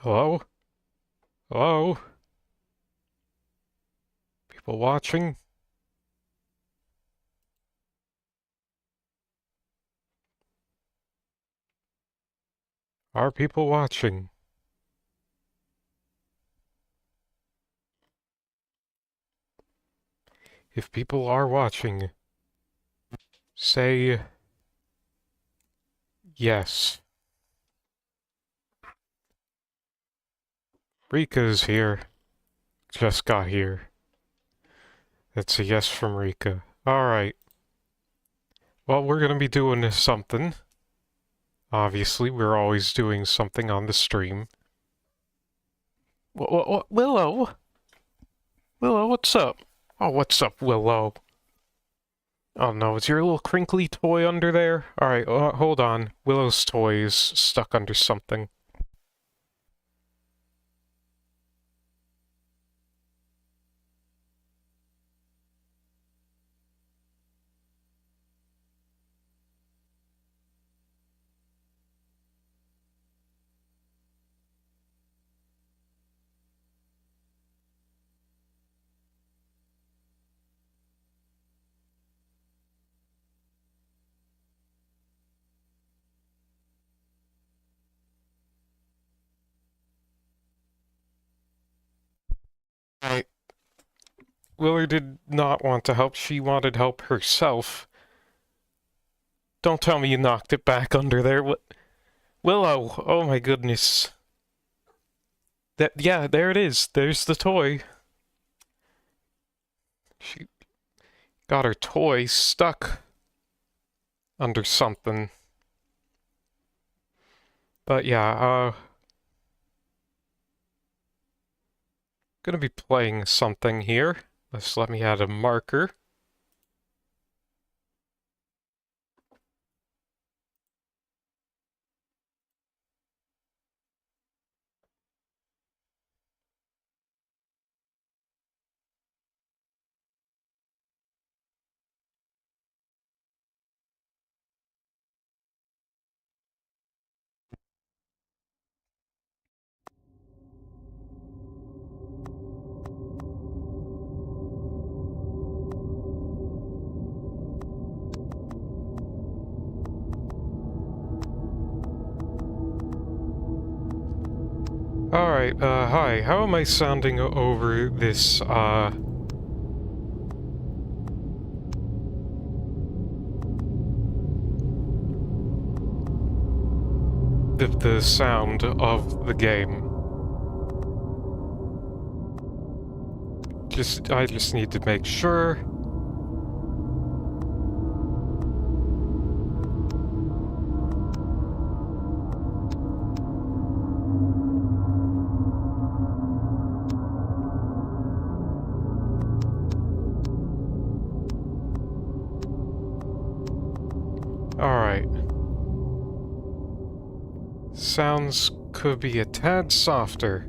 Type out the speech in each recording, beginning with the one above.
Hello? Hello? People watching? Are people watching? If people are watching, say yes. Rika's here. Just got here. That's a yes from Rika. Alright. Well, we're gonna be doing something. Obviously, we're always doing something on the stream. Willow? Willow, what's up? Oh, what's up, Willow? Oh no, is your little crinkly toy under there? Alright, hold on. Willow's toy is stuck under something. Alright. Willow did not want to help. She wanted help herself. Don't tell me you knocked it back under there. What? Willow! Oh my goodness. Yeah, there it is. There's the toy. She got her toy stuck under something. But yeah, gonna be playing something here. Just let me add a marker. Alright, hi. How am I sounding over this, the sound of the game? I just need to make sure. Alright. Sounds could be a tad softer.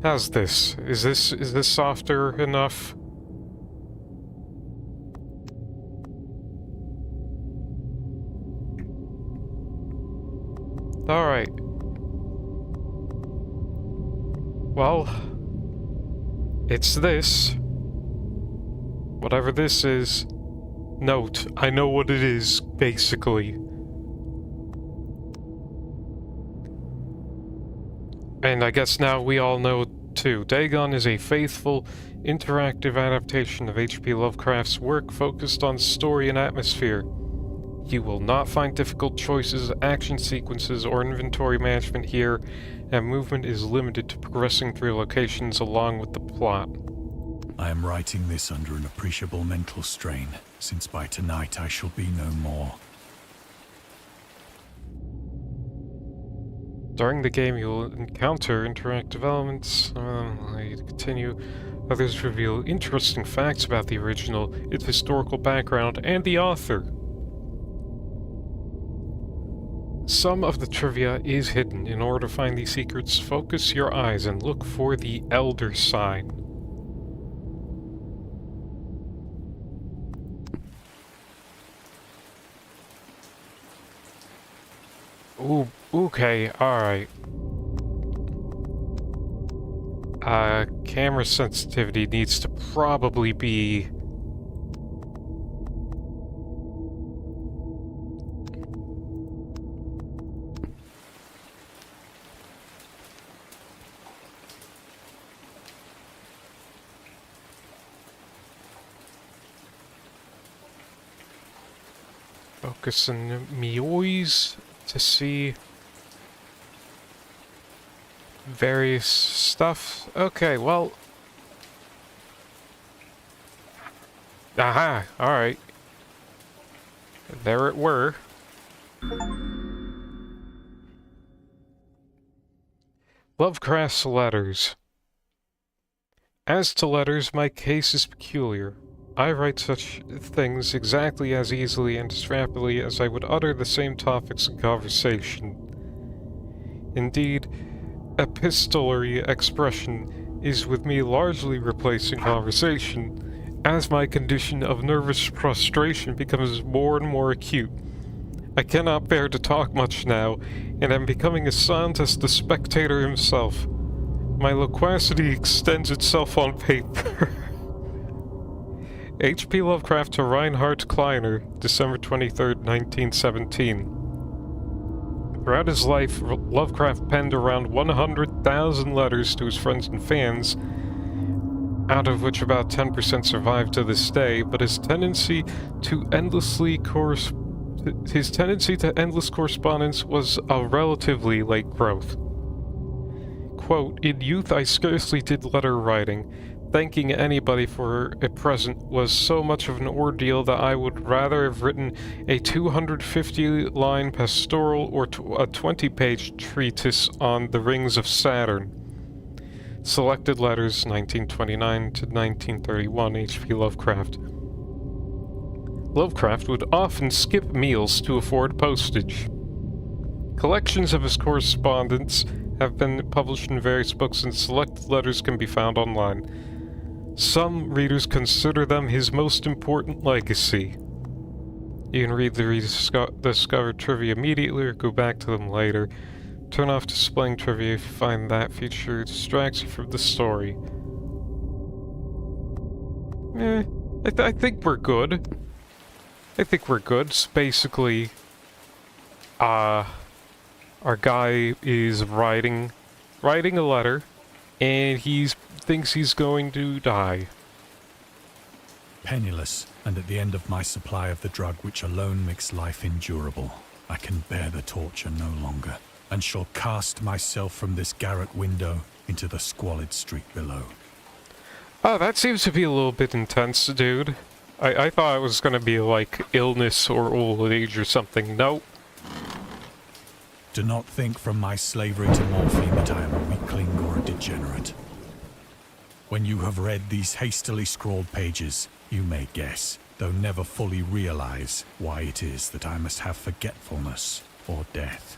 How's this? Is this softer enough? Alright. Well, it's this. Whatever this is. Note, I know what it is, basically. And I guess now we all know, too. Dagon is a faithful, interactive adaptation of H.P. Lovecraft's work focused on story and atmosphere. You will not find difficult choices, action sequences, or inventory management here, and movement is limited to progressing through locations along with the plot. I am writing this under an appreciable mental strain, since by tonight I shall be no more. During the game, you'll encounter interactive elements. You continue. Others reveal interesting facts about the original, its historical background, and the author. Some of the trivia is hidden. In order to find these secrets, focus your eyes and look for the Elder sign. Ooh, okay, alright. Camera sensitivity needs to probably be... Focus on me eyes to see various stuff. Okay, well... Aha! Alright. There it were. Lovecraft's letters. As to letters, my case is peculiar. I write such things exactly as easily and as rapidly as I would utter the same topics in conversation. Indeed, epistolary expression is with me largely replacing conversation, as my condition of nervous prostration becomes more and more acute. I cannot bear to talk much now, and am becoming as silent as the spectator himself. My loquacity extends itself on paper. H.P. Lovecraft to Reinhard Kleiner, December 23, 1917. Throughout his life, Lovecraft penned around 100,000 letters to his friends and fans, out of which about 10% survive to this day, but his tendency to endless correspondence was a relatively late growth. Quote, "In youth I scarcely did letter writing. Thanking anybody for a present was so much of an ordeal that I would rather have written a 250-line pastoral or a 20-page treatise on the rings of Saturn." Selected Letters, 1929 to 1931, H.P. Lovecraft. Lovecraft would often skip meals to afford postage. Collections of his correspondence have been published in various books, and selected letters can be found online. Some readers consider them his most important legacy. You can read the rediscovered trivia immediately or go back to them later. Turn off displaying trivia if you find that feature distracts you from the story. I think we're good. I think we're good. Basically, our guy is writing a letter, and he thinks he's going to die. Penniless, and at the end of my supply of the drug which alone makes life endurable, I can bear the torture no longer, and shall cast myself from this garret window into the squalid street below. Oh, that seems to be a little bit intense, dude. I thought it was gonna be like illness or old age or something. Nope. Do not think from my slavery to morphine that I am a weakling or a degenerate. When you have read these hastily scrawled pages, you may guess, though never fully realize, why it is that I must have forgetfulness or death.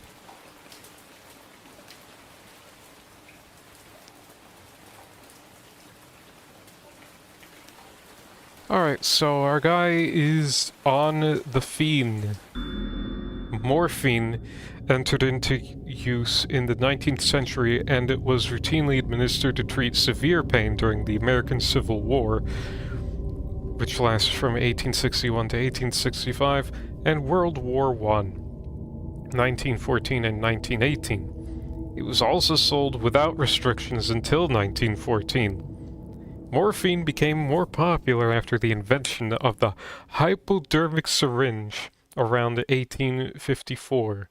Alright, so our guy is on the fiend. Morphine entered into use in the 19th century, and it was routinely administered to treat severe pain during the American Civil War, which lasted from 1861 to 1865, and World War I, 1914 and 1918. It was also sold without restrictions until 1914. Morphine became more popular after the invention of the hypodermic syringe around 1854.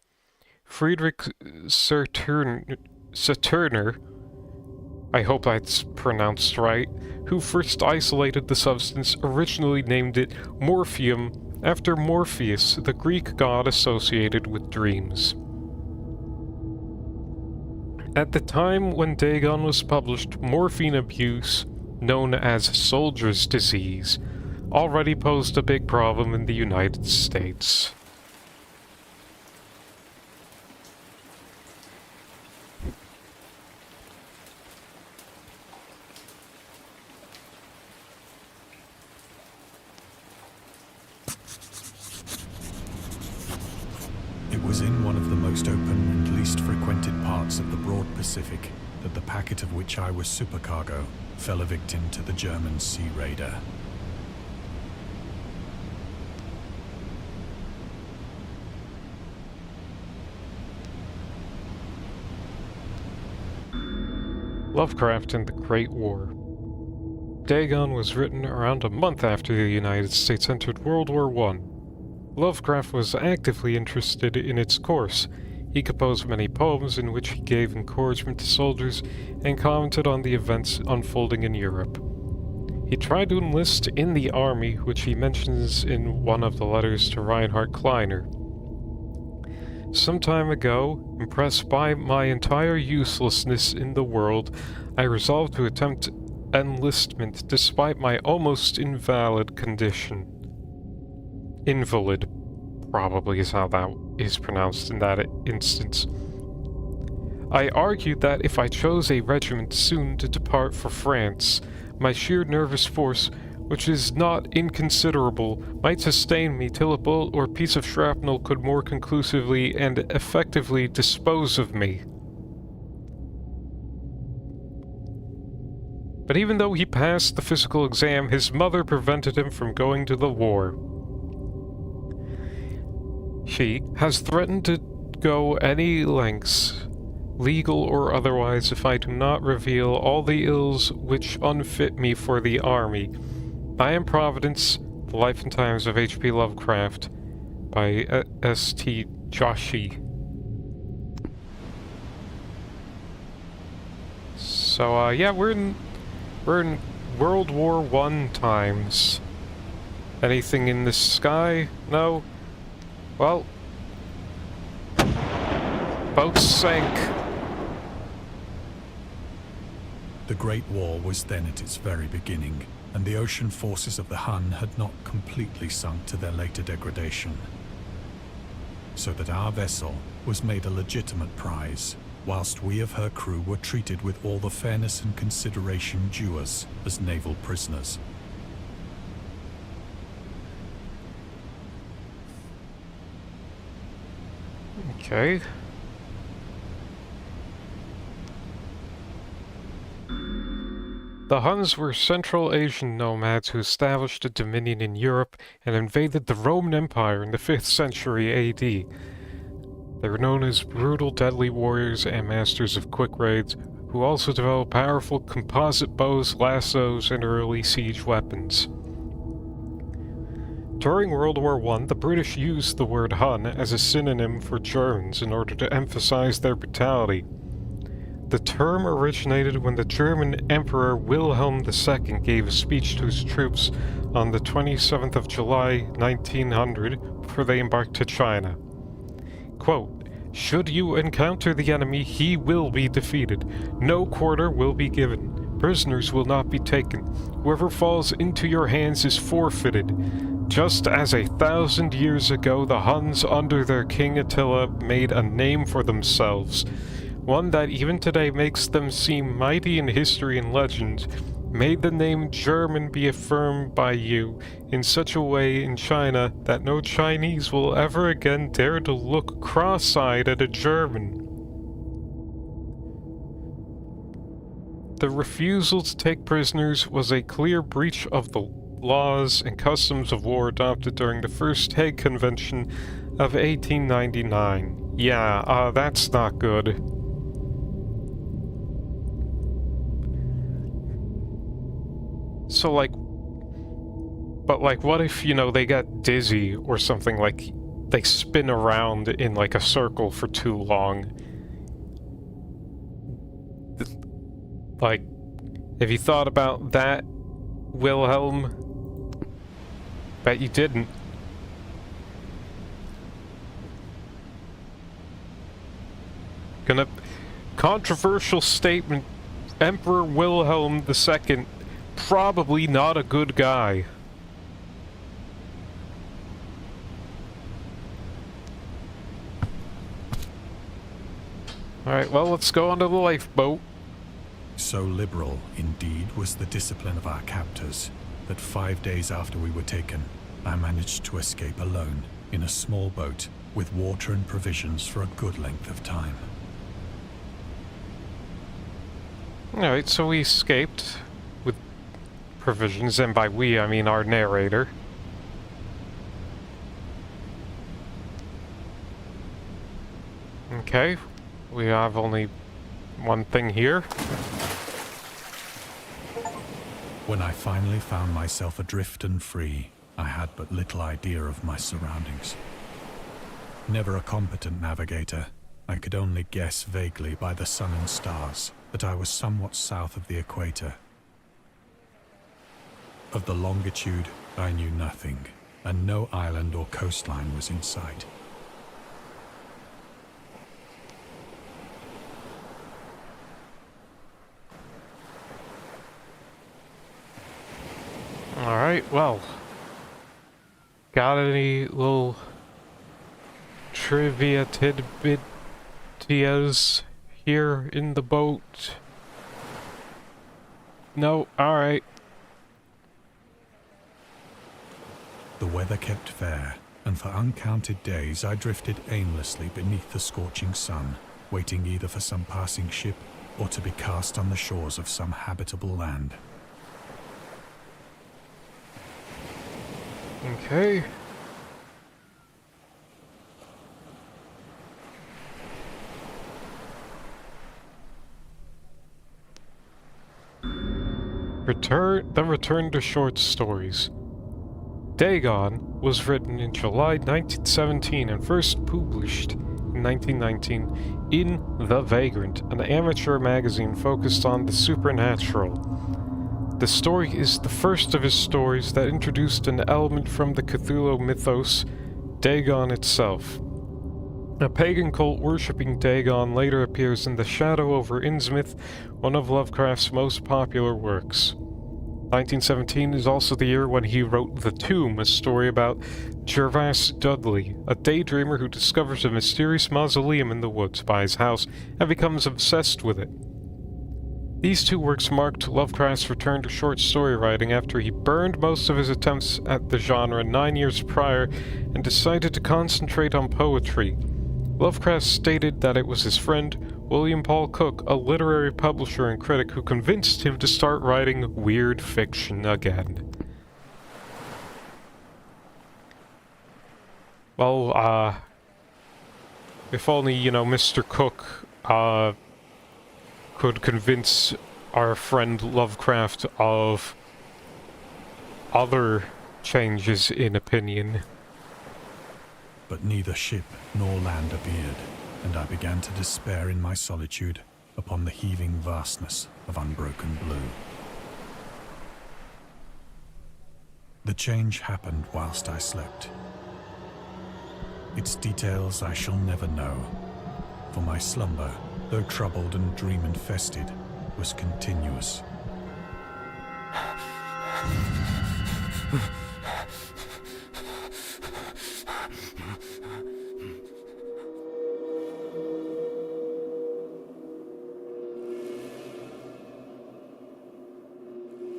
Friedrich Saturner, I hope that's pronounced right, who first isolated the substance, originally named it morphium after Morpheus, the Greek god associated with dreams. At the time when Dagon was published, morphine abuse, known as soldier's disease, already posed a big problem in the United States. It was in one of the most open and least frequented parts of the broad Pacific that the packet of which I was supercargo fell a victim to the German sea raider. Lovecraft and the Great War. Dagon was written around a month after the United States entered World War I. Lovecraft was actively interested in its course. He composed many poems in which he gave encouragement to soldiers and commented on the events unfolding in Europe. He tried to enlist in the army, which he mentions in one of the letters to Reinhard Kleiner. Some time ago, impressed by my entire uselessness in the world, I resolved to attempt enlistment despite my almost invalid condition. Invalid, probably is how that is pronounced in that instance. I argued that if I chose a regiment soon to depart for France, my sheer nervous force, which is not inconsiderable, might sustain me till a bullet or piece of shrapnel could more conclusively and effectively dispose of me. But even though he passed the physical exam, his mother prevented him from going to the war. She has threatened to go any lengths, legal or otherwise, if I do not reveal all the ills which unfit me for the army. I Am Providence, The Life and Times of H.P. Lovecraft, by S.T. Joshi. So, yeah, we're in World War I times. Anything in the sky? No? Well, boats sank. The Great War was then at its very beginning, and the ocean forces of the Hun had not completely sunk to their later degradation. So that our vessel was made a legitimate prize, whilst we of her crew were treated with all the fairness and consideration due us as naval prisoners. Okay. The Huns were Central Asian nomads who established a dominion in Europe and invaded the Roman Empire in the 5th century AD. They were known as brutal, deadly warriors and masters of quick raids, who also developed powerful composite bows, lassos, and early siege weapons. During World War I, the British used the word Hun as a synonym for Germans in order to emphasize their brutality. The term originated when the German Emperor Wilhelm II gave a speech to his troops on the 27th of July 1900 before they embarked to China. Quote, "Should you encounter the enemy, he will be defeated. No quarter will be given. Prisoners will not be taken. Whoever falls into your hands is forfeited. Just as 1,000 years ago the Huns under their king Attila made a name for themselves, one that even today makes them seem mighty in history and legend, may the name German be affirmed by you in such a way in China that no Chinese will ever again dare to look cross-eyed at a German." The refusal to take prisoners was a clear breach of the laws and customs of war adopted during the First Hague Convention of 1899. Yeah, that's not good. So, what if, they got dizzy or something, like, they spin around in, a circle for too long? Have you thought about that, Wilhelm? Bet you didn't. Controversial statement, Emperor Wilhelm II, probably not a good guy. Alright, well, let's go onto the lifeboat. So liberal, indeed, was the discipline of our captors, that 5 days after we were taken, I managed to escape alone, in a small boat, with water and provisions for a good length of time. Alright, so we escaped with provisions, and by we, I mean our narrator. Okay, we have only one thing here. When I finally found myself adrift and free, I had but little idea of my surroundings. Never a competent navigator, I could only guess vaguely by the sun and stars that I was somewhat south of the equator. Of the longitude, I knew nothing, and no island or coastline was in sight. Alright, well. Got any little trivia tidbitias here in the boat? No? Alright. The weather kept fair, and for uncounted days I drifted aimlessly beneath the scorching sun, waiting either for some passing ship or to be cast on the shores of some habitable land. Okay. Return to short stories. Dagon was written in July 1917 and first published in 1919 in The Vagrant, an amateur magazine focused on the supernatural. The story is the first of his stories that introduced an element from the Cthulhu mythos, Dagon itself. A pagan cult worshipping Dagon later appears in The Shadow over Innsmouth, one of Lovecraft's most popular works. 1917 is also the year when he wrote The Tomb, a story about Gervase Dudley, a daydreamer who discovers a mysterious mausoleum in the woods by his house and becomes obsessed with it. These two works marked Lovecraft's return to short story writing after he burned most of his attempts at the genre 9 years prior and decided to concentrate on poetry. Lovecraft stated that it was his friend William Paul Cook, a literary publisher and critic who convinced him to start writing weird fiction again. Well, if only, you know, Mr. Cook, could convince our friend Lovecraft of other changes in opinion. But neither ship nor land appeared, and I began to despair in my solitude upon the heaving vastness of unbroken blue. The change happened whilst I slept. Its details I shall never know, for my slumber, though troubled and dream-infested, was continuous.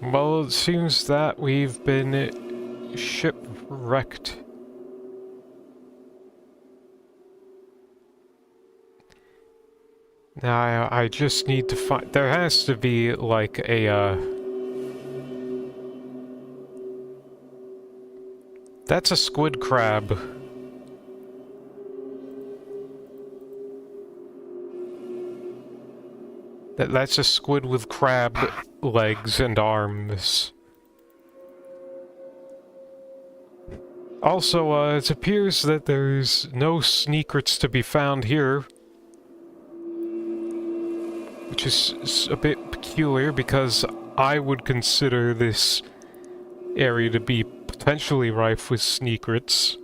Well, it seems that we've been shipwrecked. Now, I just need to find... There has to be, like, a, That's a squid crab. That's a squid with crab legs and arms. Also, it appears that there's no secrets to be found here. Which is a bit peculiar, because I would consider this area to be potentially rife with secrets.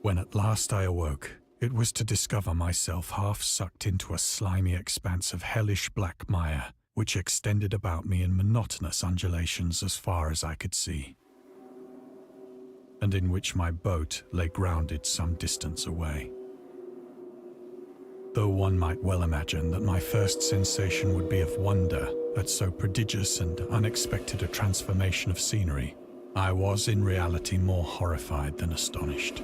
When at last I awoke, it was to discover myself half sucked into a slimy expanse of hellish black mire, which extended about me in monotonous undulations as far as I could see, and in which my boat lay grounded some distance away. Though one might well imagine that my first sensation would be of wonder at so prodigious and unexpected a transformation of scenery, I was in reality more horrified than astonished.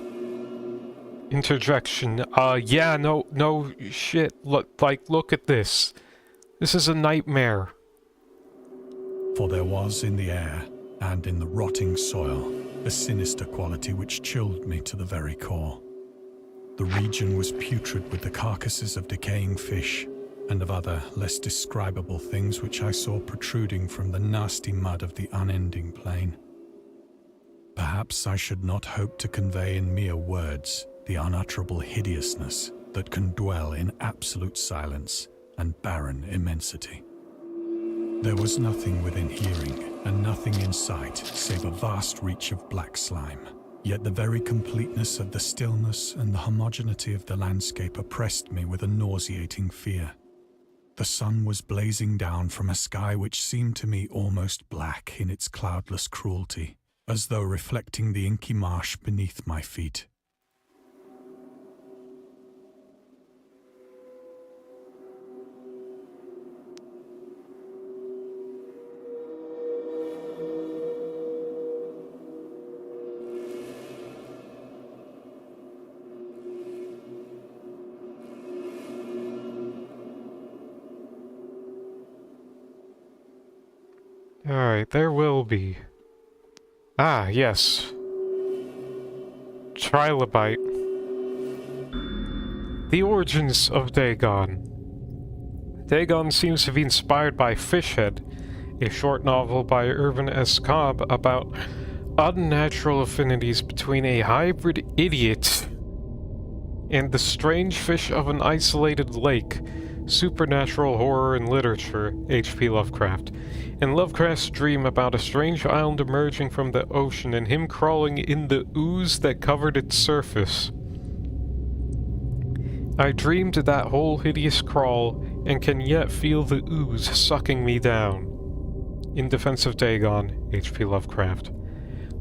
Interjection. Yeah, no shit. Look at this. This is a nightmare. For there was in the air, and in the rotting soil, a sinister quality which chilled me to the very core. The region was putrid with the carcasses of decaying fish, and of other, less describable things which I saw protruding from the nasty mud of the unending plain. Perhaps I should not hope to convey in mere words the unutterable hideousness that can dwell in absolute silence and barren immensity. There was nothing within hearing, and nothing in sight, save a vast reach of black slime. Yet the very completeness of the stillness and the homogeneity of the landscape oppressed me with a nauseating fear. The sun was blazing down from a sky which seemed to me almost black in its cloudless cruelty, as though reflecting the inky marsh beneath my feet. Alright, there will be. Ah, yes. Trilobite. The origins of Dagon. Dagon seems to be inspired by Fishhead, a short novel by Irvin S. Cobb about unnatural affinities between a hybrid idiot and the strange fish of an isolated lake. Supernatural horror in literature, H.P. Lovecraft, and Lovecraft's dream about a strange island emerging from the ocean and him crawling in the ooze that covered its surface. I dreamed that whole hideous crawl, and can yet feel the ooze sucking me down. In Defense of Dagon, H.P. Lovecraft.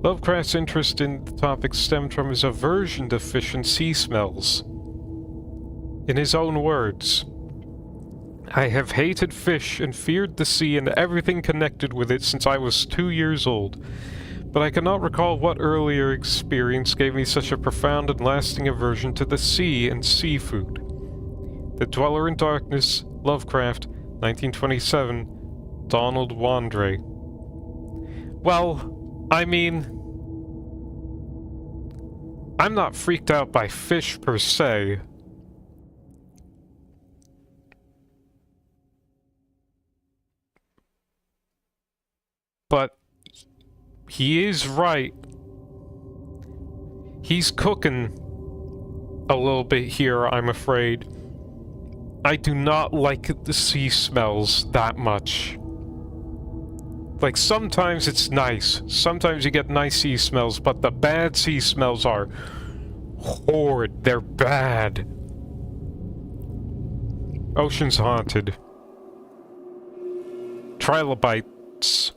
Lovecraft's interest in the topic stemmed from his aversion to fish and sea smells. In his own words, I have hated fish and feared the sea and everything connected with it since I was 2 years old, but I cannot recall what earlier experience gave me such a profound and lasting aversion to the sea and seafood. The Dweller in Darkness, Lovecraft, 1927, Donald Wandre. Well, I mean, I'm not freaked out by fish per se. But he is right. He's cooking a little bit here, I'm afraid. I do not like the sea smells that much. Like, sometimes it's nice. Sometimes you get nice sea smells, but the bad sea smells are horrid. They're bad. Ocean's haunted. Trilobites.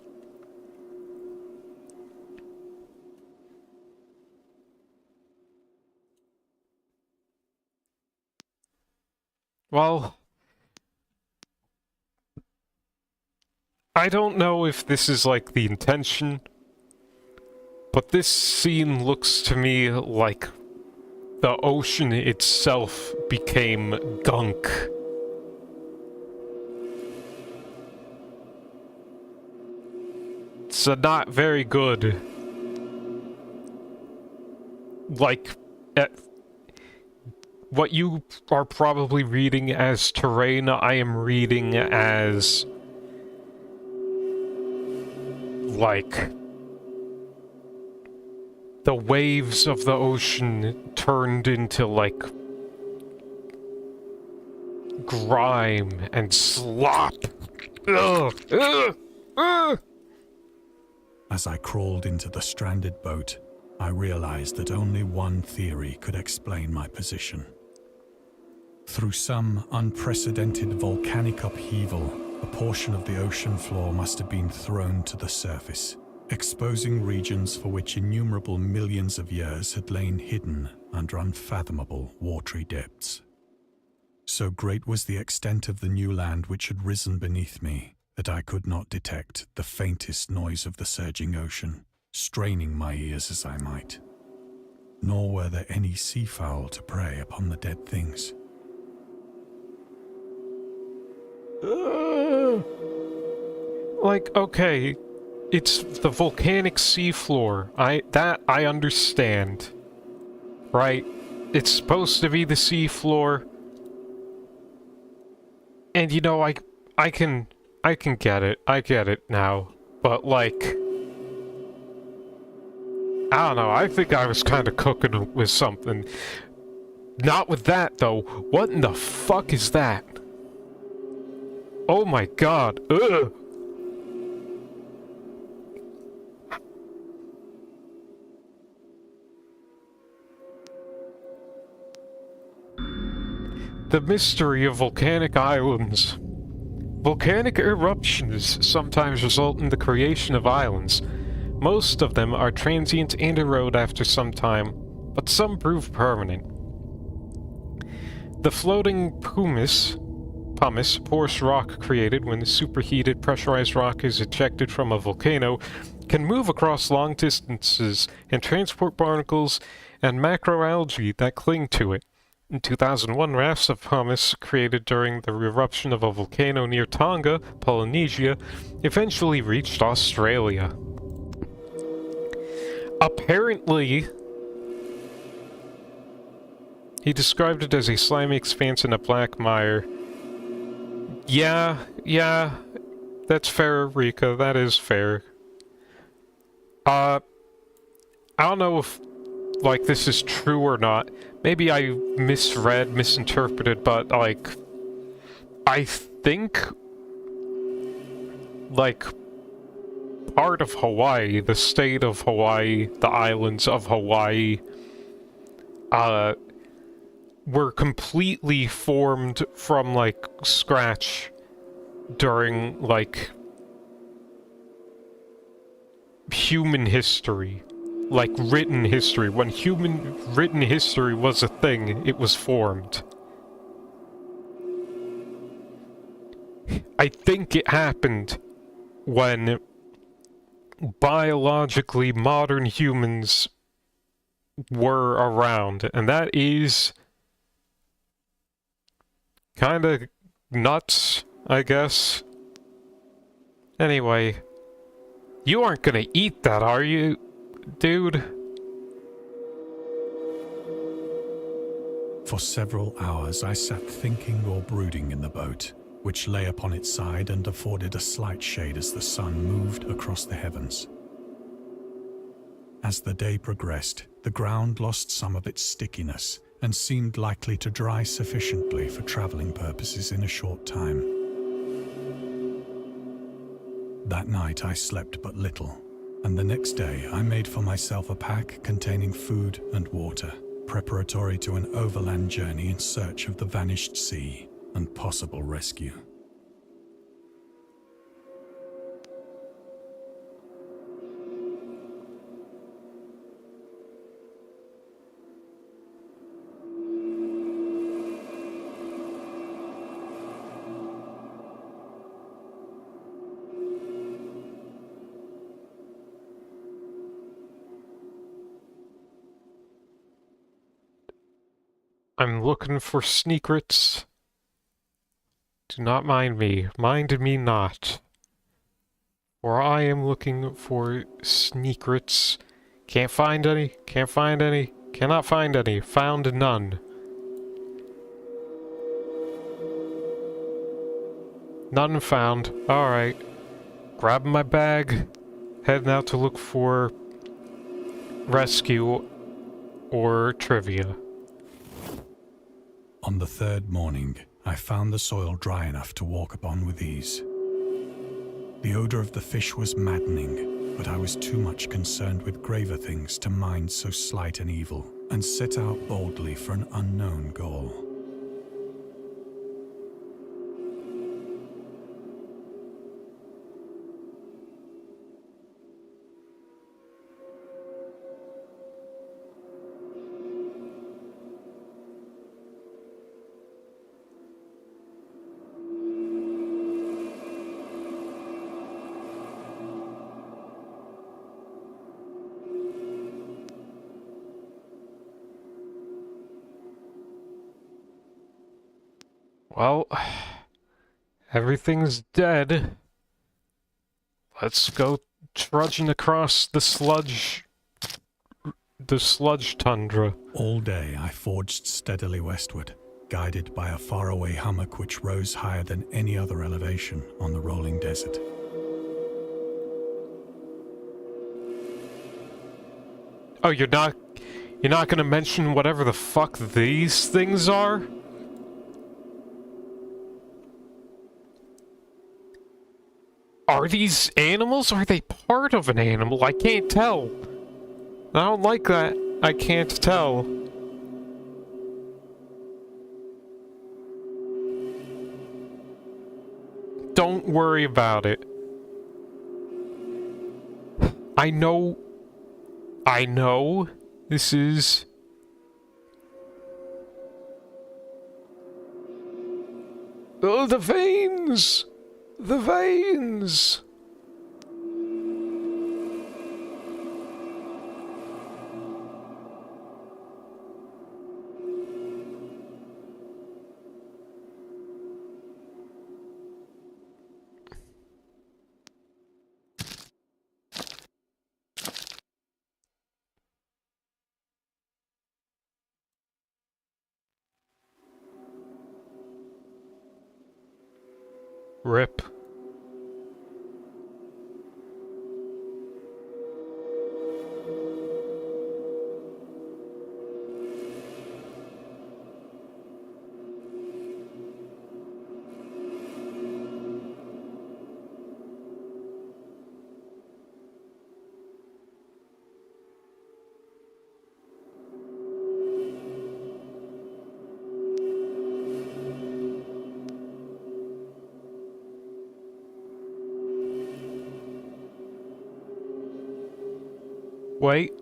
Well, I don't know if this is like the intention, but this scene looks to me like the ocean itself became gunk. It's not very good. Like, what you are probably reading as terrain, I am reading as like the waves of the ocean turned into like grime and slop. Ugh. Ugh. Ugh. As I crawled into the stranded boat, I realized that only one theory could explain my position. Through some unprecedented volcanic upheaval, a portion of the ocean floor must have been thrown to the surface, exposing regions for which innumerable millions of years had lain hidden under unfathomable watery depths. So great was the extent of the new land which had risen beneath me that I could not detect the faintest noise of the surging ocean, straining my ears as I might. Nor were there any seafowl to prey upon the dead things. Like, okay, it's the volcanic seafloor. I understand. Right? It's supposed to be the seafloor. And you know, I can get it. I get it now. But like, I don't know, I think I was kind of cooking with something. Not with that, though. What in the fuck is that? Oh my god. Ugh. The mystery of volcanic islands. Volcanic eruptions sometimes result in the creation of islands. Most of them are transient and erode after some time, but some prove permanent. The floating pumice, porous rock created when the superheated pressurized rock is ejected from a volcano, can move across long distances and transport barnacles and macroalgae that cling to it. In 2001, rafts of pumice created during the eruption of a volcano near Tonga, Polynesia, eventually reached Australia. Apparently, he described it as a slimy expanse in a black mire. Yeah, that's fair, Rika, that is fair. I don't know if, like, this is true or not. Maybe I misinterpreted, but, like, I think, like, part of Hawaii, the state of Hawaii, the islands of Hawaii, were completely formed from, like, scratch during, like, human history. Like, written history. When human written history was a thing, it was formed. I think it happened when biologically modern humans were around, and that is Kinda nuts, I guess. Anyway, you aren't gonna eat that, are you, dude? For several hours I sat thinking or brooding in the boat, which lay upon its side and afforded a slight shade as the sun moved across the heavens. As the day progressed, the ground lost some of its stickiness and seemed likely to dry sufficiently for traveling purposes in a short time. That night I slept but little, and the next day I made for myself a pack containing food and water, preparatory to an overland journey in search of the vanished sea and possible rescue. I'm looking for secrets. Do not mind me. Mind me not. For I am looking for secrets. Can't find any. Can't find any. Cannot find any. Found none. None found. Alright. Grabbing my bag. Heading out to look for rescue or trivia. On the third morning, I found the soil dry enough to walk upon with ease. The odor of the fish was maddening, but I was too much concerned with graver things to mind so slight an evil, and set out boldly for an unknown goal. Well, everything's dead. Let's go trudging across the sludge tundra. All day I forged steadily westward, guided by a faraway hummock which rose higher than any other elevation on the rolling desert. Oh, you're not gonna mention whatever the fuck these things are? Are these animals? Are they part of an animal? I can't tell. I don't like that. I can't tell. Don't worry about it. I know. This is... Oh, the veins! The veins! Rip. Wait.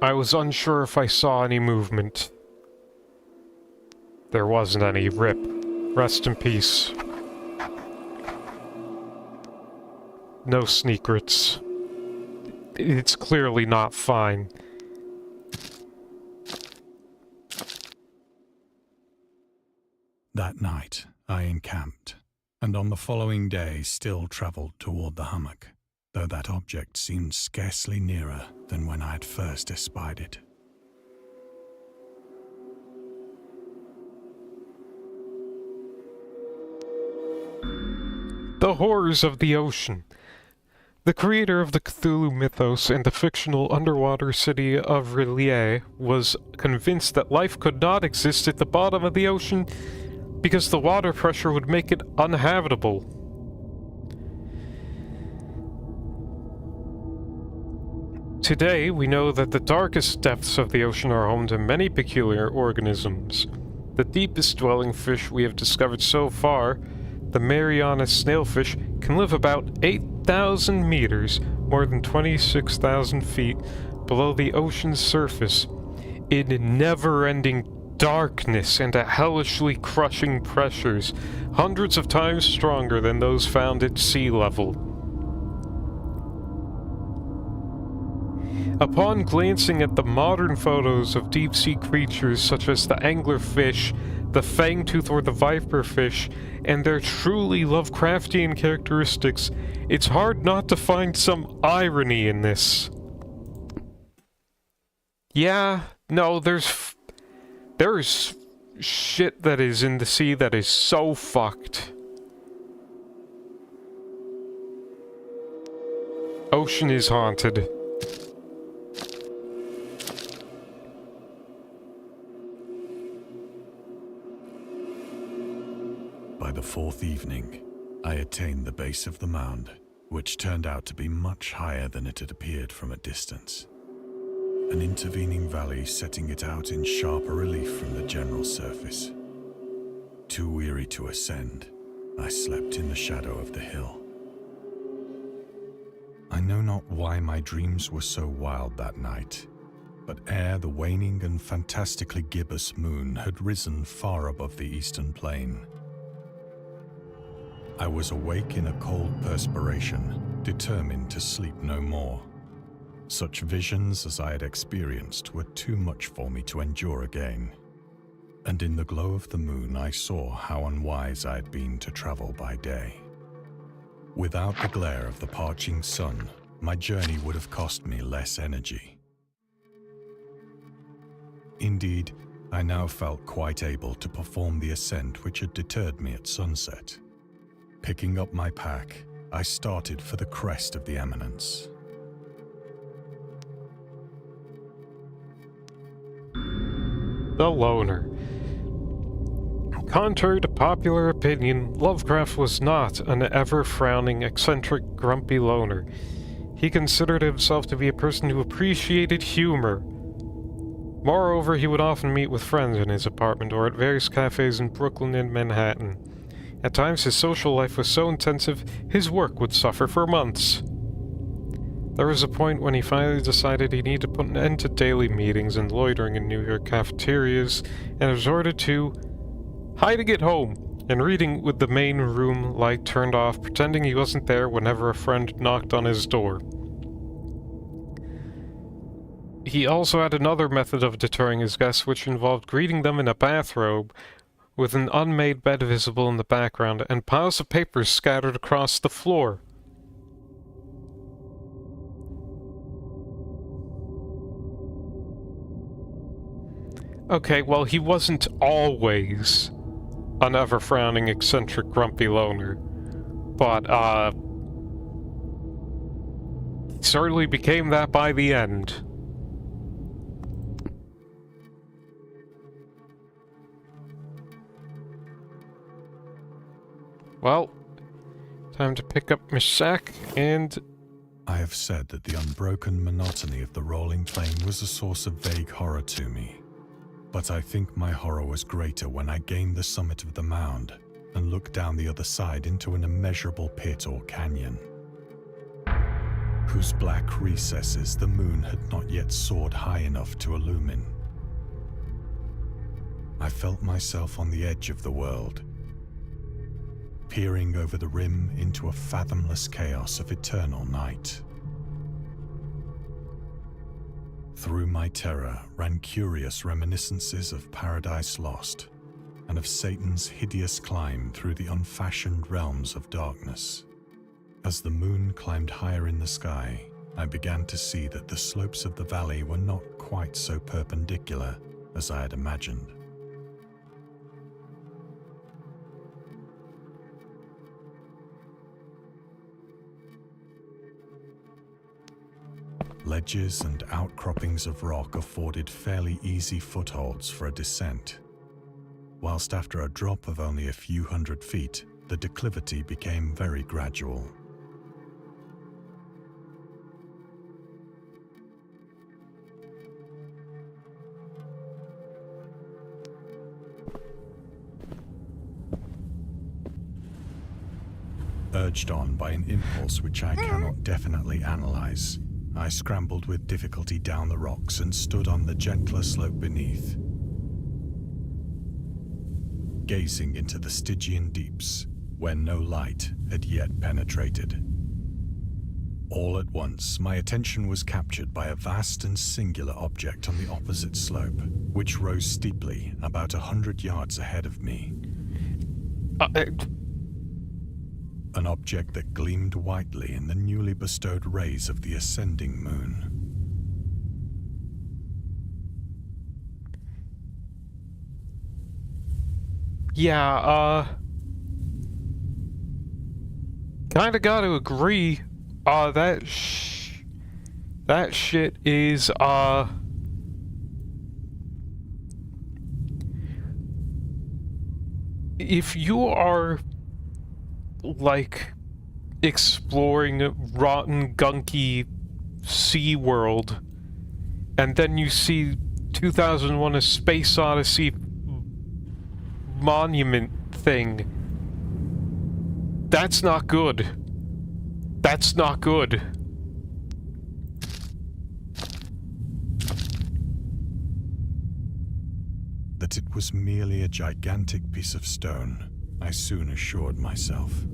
I was unsure if I saw any movement. There wasn't any. Rip. Rest in peace. no secrets. It's clearly not fine. That night, I encamped, and on the following day still travelled toward the hummock, though that object seemed scarcely nearer than when I had first espied it. The horrors of the ocean. The creator of the Cthulhu mythos and the fictional underwater city of R'lyeh was convinced that life could not exist at the bottom of the ocean because the water pressure would make it uninhabitable. Today, we know that the darkest depths of the ocean are home to many peculiar organisms. The deepest dwelling fish we have discovered so far, the Mariana snailfish, can live about 8,000 meters, more than 26,000 feet, below the ocean's surface, in never-ending darkness and at hellishly crushing pressures, hundreds of times stronger than those found at sea level. Upon glancing at the modern photos of deep-sea creatures such as the anglerfish, the fangtooth or the viperfish, and their truly Lovecraftian characteristics, it's hard not to find some irony in this. Yeah, no, there's shit that is in the sea that is so fucked. Ocean is haunted. By the fourth evening, I attained the base of the mound, which turned out to be much higher than it had appeared from a distance. An intervening valley setting it out in sharper relief from the general surface. Too weary to ascend, I slept in the shadow of the hill. I know not why my dreams were so wild that night, but ere the waning and fantastically gibbous moon had risen far above the eastern plain, I was awake in a cold perspiration, determined to sleep no more. Such visions as I had experienced were too much for me to endure again. And in the glow of the moon I saw how unwise I had been to travel by day. Without the glare of the parching sun, my journey would have cost me less energy. Indeed, I now felt quite able to perform the ascent which had deterred me at sunset. Picking up my pack, I started for the crest of the eminence. The Loner. Contrary to popular opinion, Lovecraft was not an ever-frowning, eccentric, grumpy loner. He considered himself to be a person who appreciated humor. Moreover, he would often meet with friends in his apartment or at various cafes in Brooklyn and Manhattan. At times, his social life was so intensive, his work would suffer for months. There was a point when he finally decided he needed to put an end to daily meetings and loitering in New York cafeterias, and resorted to hiding at home and reading with the main room light turned off, pretending he wasn't there whenever a friend knocked on his door. He also had another method of deterring his guests, which involved greeting them in a bathrobe, with an unmade bed visible in the background, and piles of papers scattered across the floor. Okay, well, he wasn't always an ever-frowning, eccentric, grumpy loner, but, he certainly became that by the end. Well, time to pick up my sack, and I have said that the unbroken monotony of the rolling plain was a source of vague horror to me. But I think my horror was greater when I gained the summit of the mound and looked down the other side into an immeasurable pit or canyon, whose black recesses the moon had not yet soared high enough to illumine. I felt myself on the edge of the world, peering over the rim into a fathomless chaos of eternal night. Through my terror ran curious reminiscences of Paradise Lost, and of Satan's hideous climb through the unfashioned realms of darkness. As the moon climbed higher in the sky, I began to see that the slopes of the valley were not quite so perpendicular as I had imagined. Ledges and outcroppings of rock afforded fairly easy footholds for a descent, whilst after a drop of only a few hundred feet, the declivity became very gradual. Urged on by an impulse which I cannot definitely analyze, I scrambled with difficulty down the rocks and stood on the gentler slope beneath, gazing into the Stygian deeps, where no light had yet penetrated. All at once, my attention was captured by a vast and singular object on the opposite slope, which rose steeply about 100 yards ahead of me. An object that gleamed whitely in the newly bestowed rays of the ascending moon. Yeah, kinda gotta agree. That shit is, if you are, like, exploring rotten, gunky sea world, and then you see 2001: A Space Odyssey monument thing, that's not good. That's not good. That it was merely a gigantic piece of stone, I soon assured myself.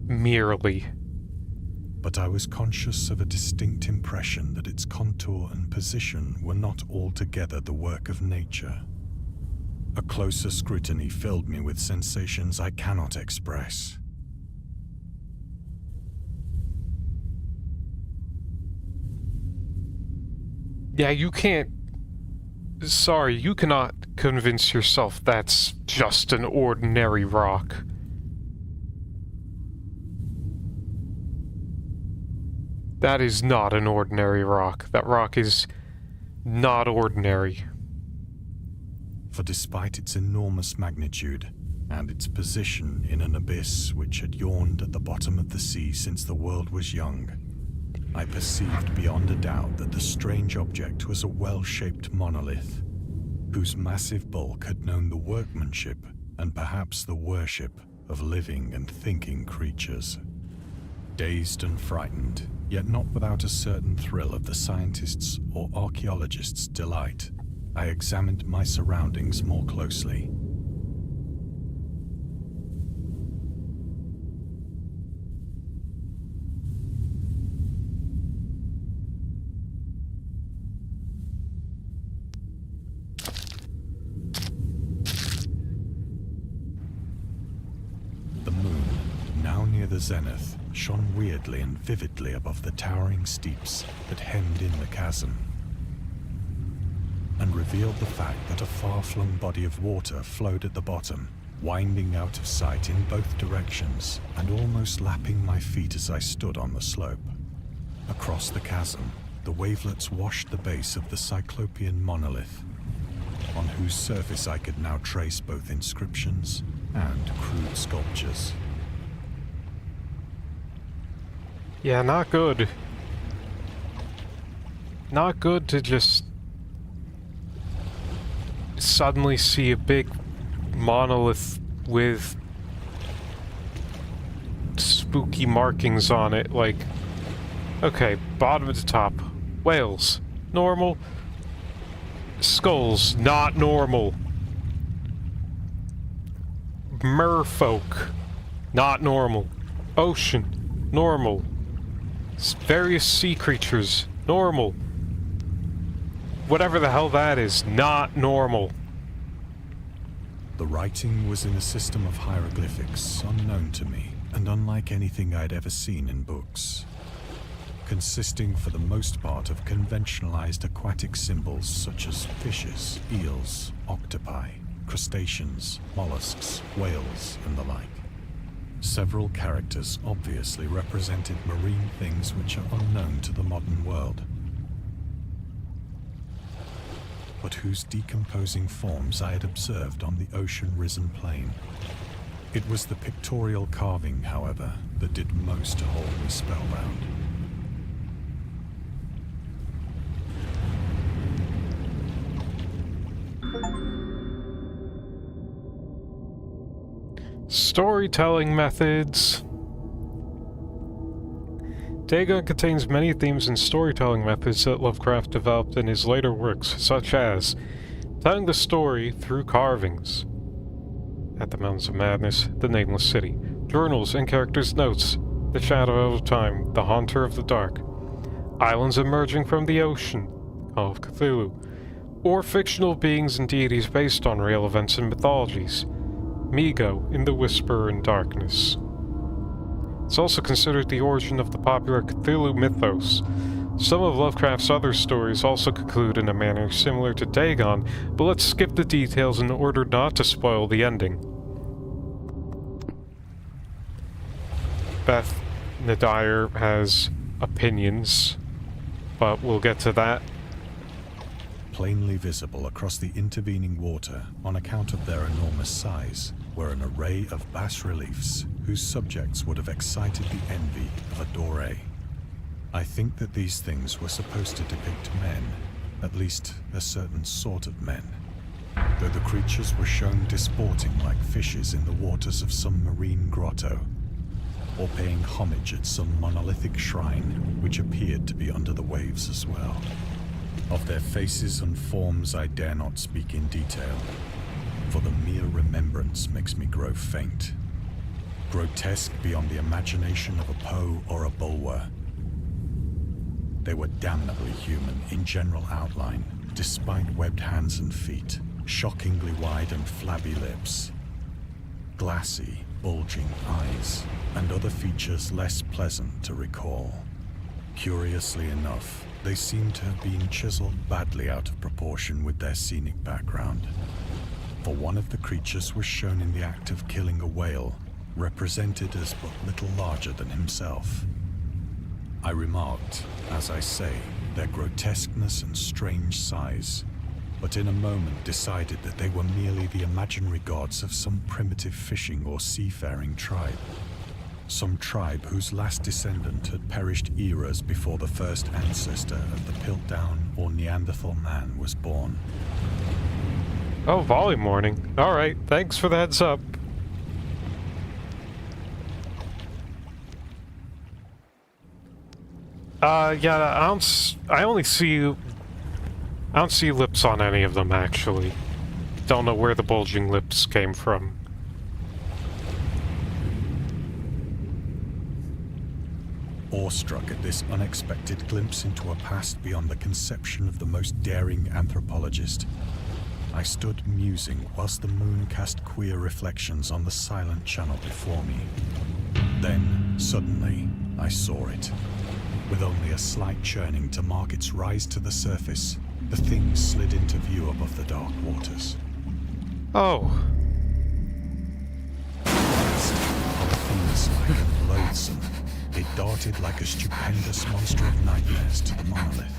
Merely. But I was conscious of a distinct impression that its contour and position were not altogether the work of nature. A closer scrutiny filled me with sensations I cannot express. Yeah, you can't... Sorry, you cannot convince yourself that's just an ordinary rock. That is not an ordinary rock. That rock is not ordinary. For despite its enormous magnitude, and its position in an abyss which had yawned at the bottom of the sea since the world was young, I perceived beyond a doubt that the strange object was a well-shaped monolith, whose massive bulk had known the workmanship and perhaps the worship of living and thinking creatures. Dazed and frightened, yet not without a certain thrill of the scientist's or archaeologist's delight, I examined my surroundings more closely. The moon, now near the zenith, shone weirdly and vividly above the towering steeps that hemmed in the chasm, and revealed the fact that a far-flung body of water flowed at the bottom, winding out of sight in both directions and almost lapping my feet as I stood on the slope. Across the chasm, the wavelets washed the base of the Cyclopean monolith, on whose surface I could now trace both inscriptions and crude sculptures. Yeah, not good. Not good to just suddenly see a big monolith with spooky markings on it, like, okay, bottom to top, whales, normal, skulls, not normal, merfolk, Not normal. Ocean. Normal. Various sea creatures. Normal. Whatever the hell that is, not normal. The writing was in a system of hieroglyphics unknown to me, and unlike anything I'd ever seen in books. Consisting for the most part of conventionalized aquatic symbols such as fishes, eels, octopi, crustaceans, mollusks, whales, and the like. Several characters obviously represented marine things which are unknown to the modern world, but whose decomposing forms I had observed on the ocean-risen plain. It was the pictorial carving, however, that did most to hold me spellbound. Storytelling methods. Dagon contains many themes and storytelling methods that Lovecraft developed in his later works, such as telling the story through carvings at the Mountains of Madness, the Nameless City, journals and characters' notes, the Shadow of Time, the Haunter of the Dark, islands emerging from the ocean, Call of Cthulhu, or fictional beings and deities based on real events and mythologies, Migo in The Whisper in Darkness. It's also considered the origin of the popular Cthulhu mythos. Some of Lovecraft's other stories also conclude in a manner similar to Dagon, but let's skip the details in order not to spoil the ending. Beth Nadir has opinions, but we'll get to that. Plainly visible across the intervening water, on account of their enormous size, were an array of bas-reliefs whose subjects would have excited the envy of a doré. I think that these things were supposed to depict men, at least a certain sort of men, though the creatures were shown disporting like fishes in the waters of some marine grotto, or paying homage at some monolithic shrine which appeared to be under the waves as well. Of their faces and forms I dare not speak in detail, for the mere remembrance makes me grow faint. Grotesque beyond the imagination of a Poe or a Bulwer. They were damnably human in general outline, despite webbed hands and feet, shockingly wide and flabby lips, glassy, bulging eyes, and other features less pleasant to recall. Curiously enough, they seem to have been chiseled badly out of proportion with their scenic background. For one of the creatures was shown in the act of killing a whale, represented as but little larger than himself. I remarked, as I say, their grotesqueness and strange size, but in a moment decided that they were merely the imaginary gods of some primitive fishing or seafaring tribe. Some tribe whose last descendant had perished eras before the first ancestor of the Piltdown or Neanderthal man was born. Oh, volume warning. Alright, thanks for the heads up. Yeah, I don't see lips on any of them, actually. Don't know where the bulging lips came from. Awestruck at this unexpected glimpse into a past beyond the conception of the most daring anthropologist, I stood musing whilst the moon cast queer reflections on the silent channel before me. Then, suddenly, I saw it. With only a slight churning to mark its rise to the surface, the thing slid into view above the dark waters. Oh. Polyphemus-like and loathsome, it darted like a stupendous monster of nightmares to the monolith,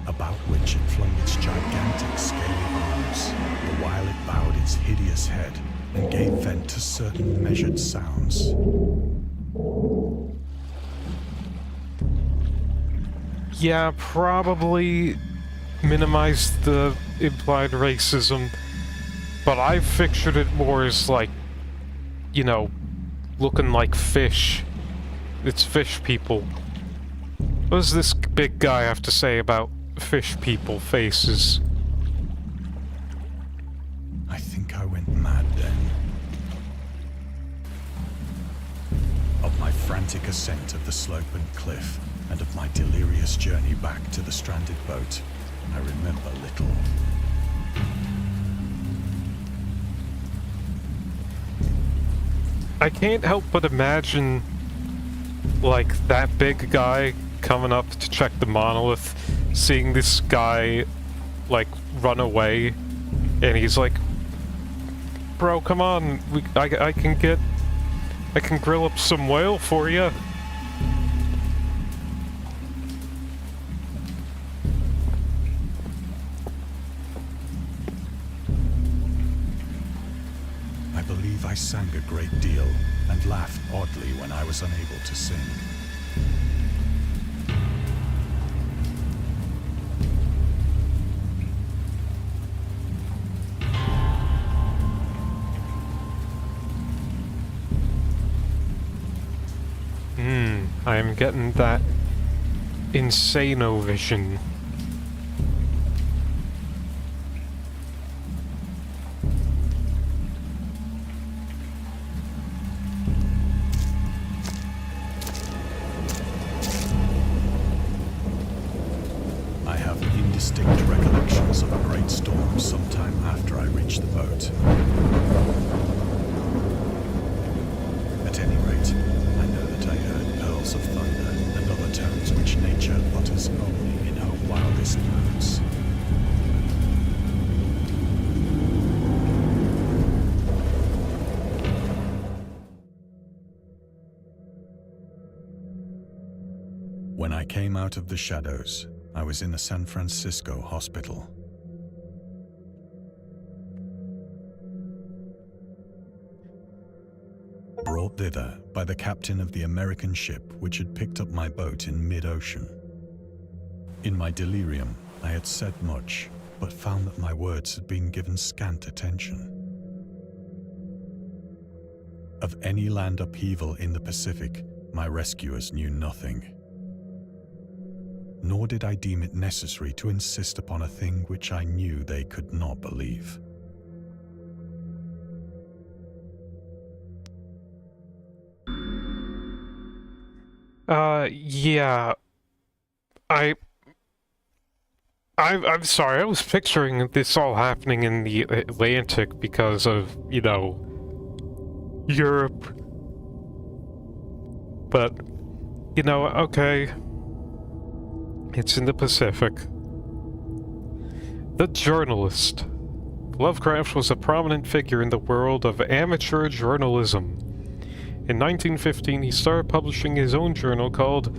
about which it flung its gigantic scaly arms, the while it bowed its hideous head and gave vent to certain measured sounds. Yeah, probably minimize the implied racism, but I pictured it more as like, you know, looking like fish. It's fish people. What does this big guy have to say about fish people faces? I think I went mad then. frantic ascent of the slope and cliff, and of my delirious journey back to the stranded boat, I remember little. I can't help but imagine, like, that big guy coming up to check the monolith, seeing this guy, like, run away, and he's like, bro, come on, I can grill up some whale for you. I believe I sang a great deal and laughed oddly when I was unable to sing. I am getting that insano vision. I have indistinct recollections of a great storm sometime after I reached the boat. At any rate, I know that I heard pearls of thunder and other tones which nature utters only in her wildest moods. When I came out of the shadows, I was in a San Francisco hospital. Brought thither by the captain of the American ship which had picked up my boat in mid-ocean. In my delirium, I had said much, but found that my words had been given scant attention. Of any land upheaval in the Pacific, my rescuers knew nothing. Nor did I deem it necessary to insist upon a thing which I knew they could not believe. Yeah. I'm sorry, I was picturing this all happening in the Atlantic because of, you know, Europe. But, you know, okay. It's in the Pacific. The journalist. Lovecraft was a prominent figure in the world of amateur journalism. In 1915, he started publishing his own journal called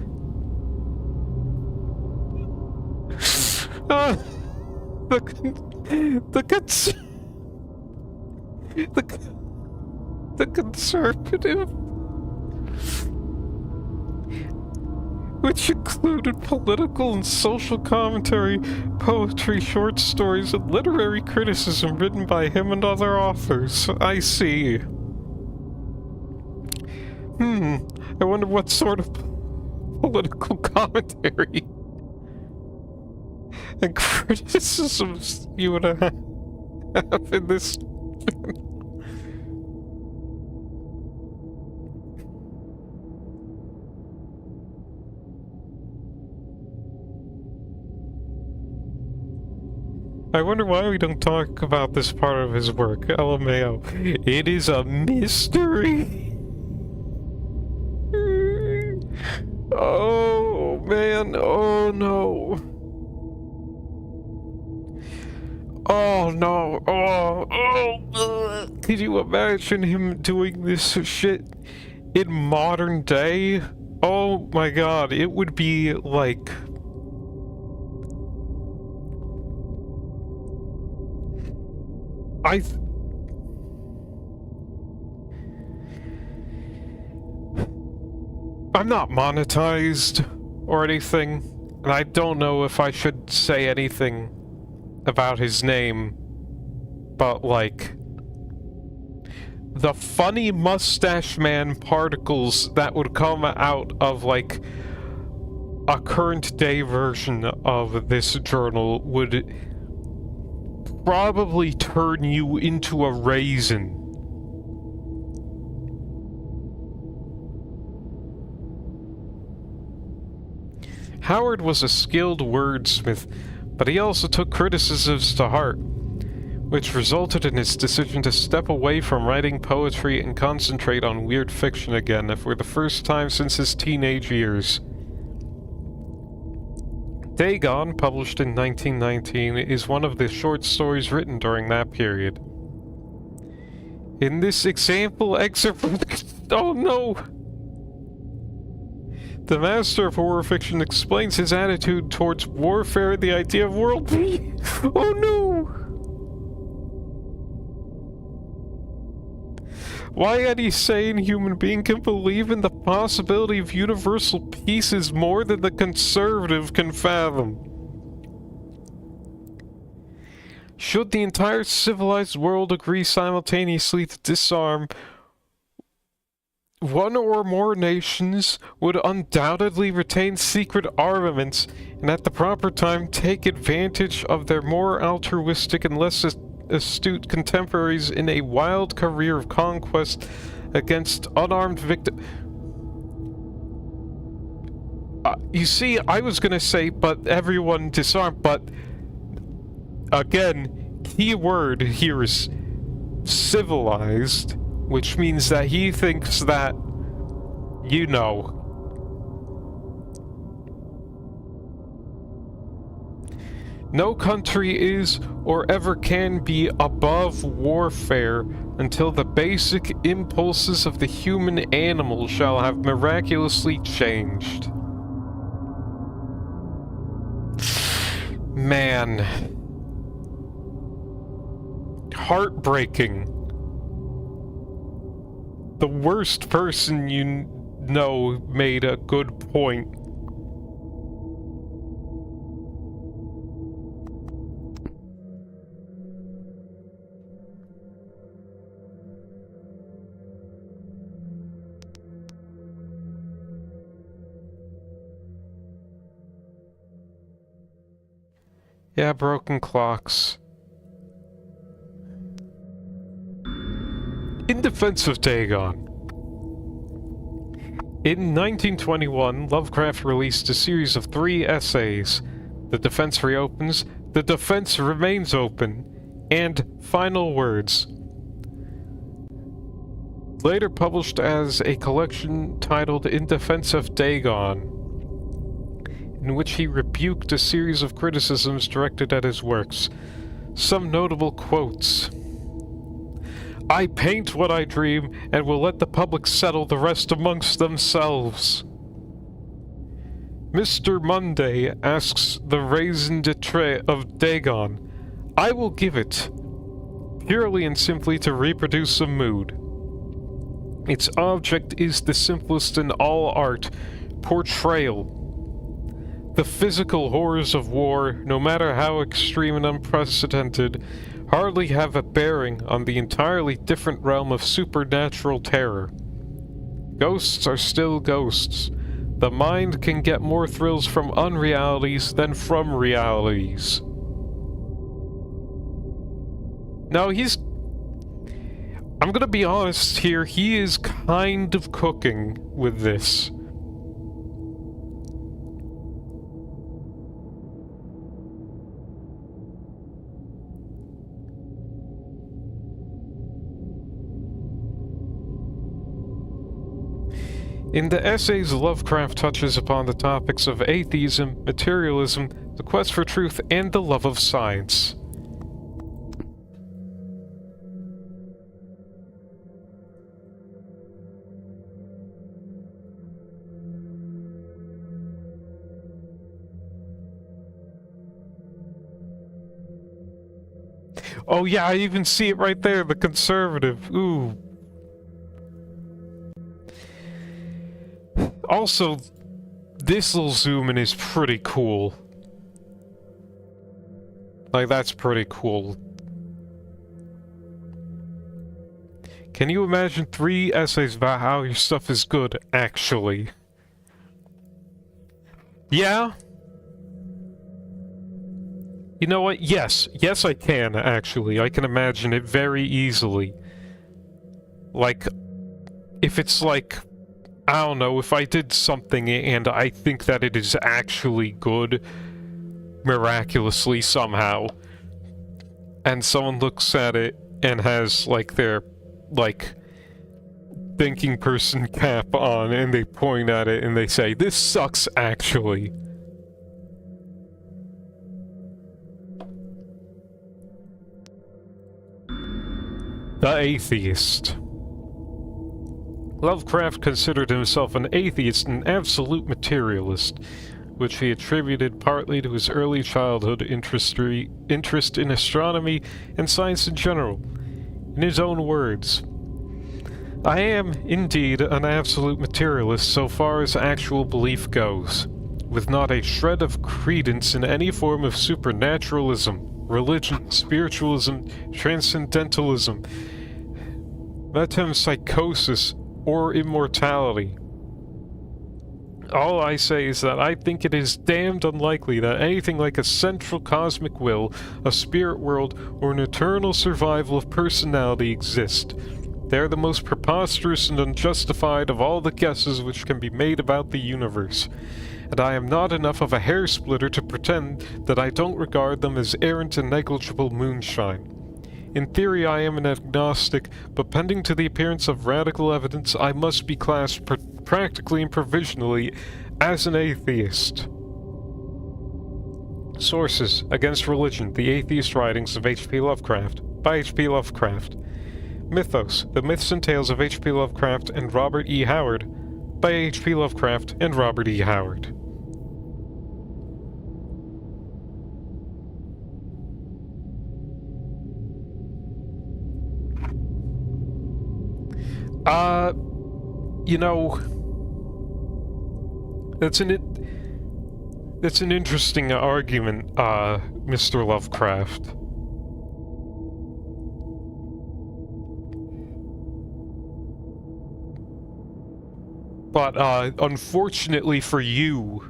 the Conservative, which included political and social commentary, poetry, short stories, and literary criticism written by him and other authors. I see. I wonder what sort of political commentary and criticisms you would have in this. I wonder why we don't talk about this part of his work. LMAO. It is a mystery. Oh, man. Oh, no. Oh, no. Oh. Could you imagine him doing this shit in modern day? Oh, my God. It would be like... I'm not monetized or anything, and I don't know if I should say anything about his name, but like the funny mustache man particles that would come out of like a current day version of this journal would probably turn you into a raisin. Howard was a skilled wordsmith, but he also took criticisms to heart, which resulted in his decision to step away from writing poetry and concentrate on weird fiction again for the first time since his teenage years. Dagon, published in 1919, is one of the short stories written during that period. In this example excerpt from oh no! The master of horror fiction explains his attitude towards warfare and the idea of world peace. Oh no! Why any sane human being can believe in the possibility of universal peace is more than the conservative can fathom. Should the entire civilized world agree simultaneously to disarm, one or more nations would undoubtedly retain secret armaments and at the proper time take advantage of their more altruistic and less astute contemporaries in a wild career of conquest against unarmed victims. You see, I was gonna say, but everyone disarmed, but again, key word here is civilized, which means that he thinks that, you know, no country is or ever can be above warfare until the basic impulses of the human animal shall have miraculously changed. Man. Heartbreaking. The worst person you know made a good point. Yeah, broken clocks. In defense of Dagon. In 1921, Lovecraft released a series of 3 essays, The Defense Reopens, The Defense Remains Open, and Final Words. Later published as a collection titled In Defense of Dagon, in which he rebuked a series of criticisms directed at his works. Some notable quotes. I paint what I dream, and will let the public settle the rest amongst themselves. Mr. Monday asks the raison d'etre of Dagon. I will give it, purely and simply to reproduce a mood. Its object is the simplest in all art, portrayal. The physical horrors of war, no matter how extreme and unprecedented, hardly have a bearing on the entirely different realm of supernatural terror. Ghosts are still ghosts. The mind can get more thrills from unrealities than from realities. Now I'm gonna be honest here, he is kind of cooking with this. In the essays, Lovecraft touches upon the topics of atheism, materialism, the quest for truth, and the love of science. Oh yeah, I even see it right there, the conservative. Ooh. Also, this little zoom in is pretty cool. Like, that's pretty cool. Can you imagine 3 essays about how your stuff is good, actually? Yeah? You know what? Yes. Yes, I can, actually. I can imagine it very easily. Like, if it's like I don't know, if I did something and I think that it is actually good, miraculously somehow, and someone looks at it and has, like, their, like, thinking person cap on, and they point at it and they say, "This sucks, actually." The Atheist. Lovecraft considered himself an atheist and absolute materialist, which he attributed partly to his early childhood interest in astronomy and science in general. In his own words, "I am, indeed, an absolute materialist so far as actual belief goes, with not a shred of credence in any form of supernaturalism, religion, spiritualism, transcendentalism, metempsychosis, or immortality. All I say is that I think it is damned unlikely that anything like a central cosmic will, a spirit world, or an eternal survival of personality exist. They are the most preposterous and unjustified of all the guesses which can be made about the universe, and I am not enough of a hair-splitter to pretend that I don't regard them as errant and negligible moonshine. In theory, I am an agnostic, but pending to the appearance of radical evidence, I must be classed practically and provisionally as an atheist." Sources: Against Religion, The Atheist Writings of H.P. Lovecraft, by H.P. Lovecraft. Mythos: The Myths and Tales of H.P. Lovecraft and Robert E. Howard, by H.P. Lovecraft and Robert E. Howard. You know, that's an interesting argument, Mr. Lovecraft. But, unfortunately for you,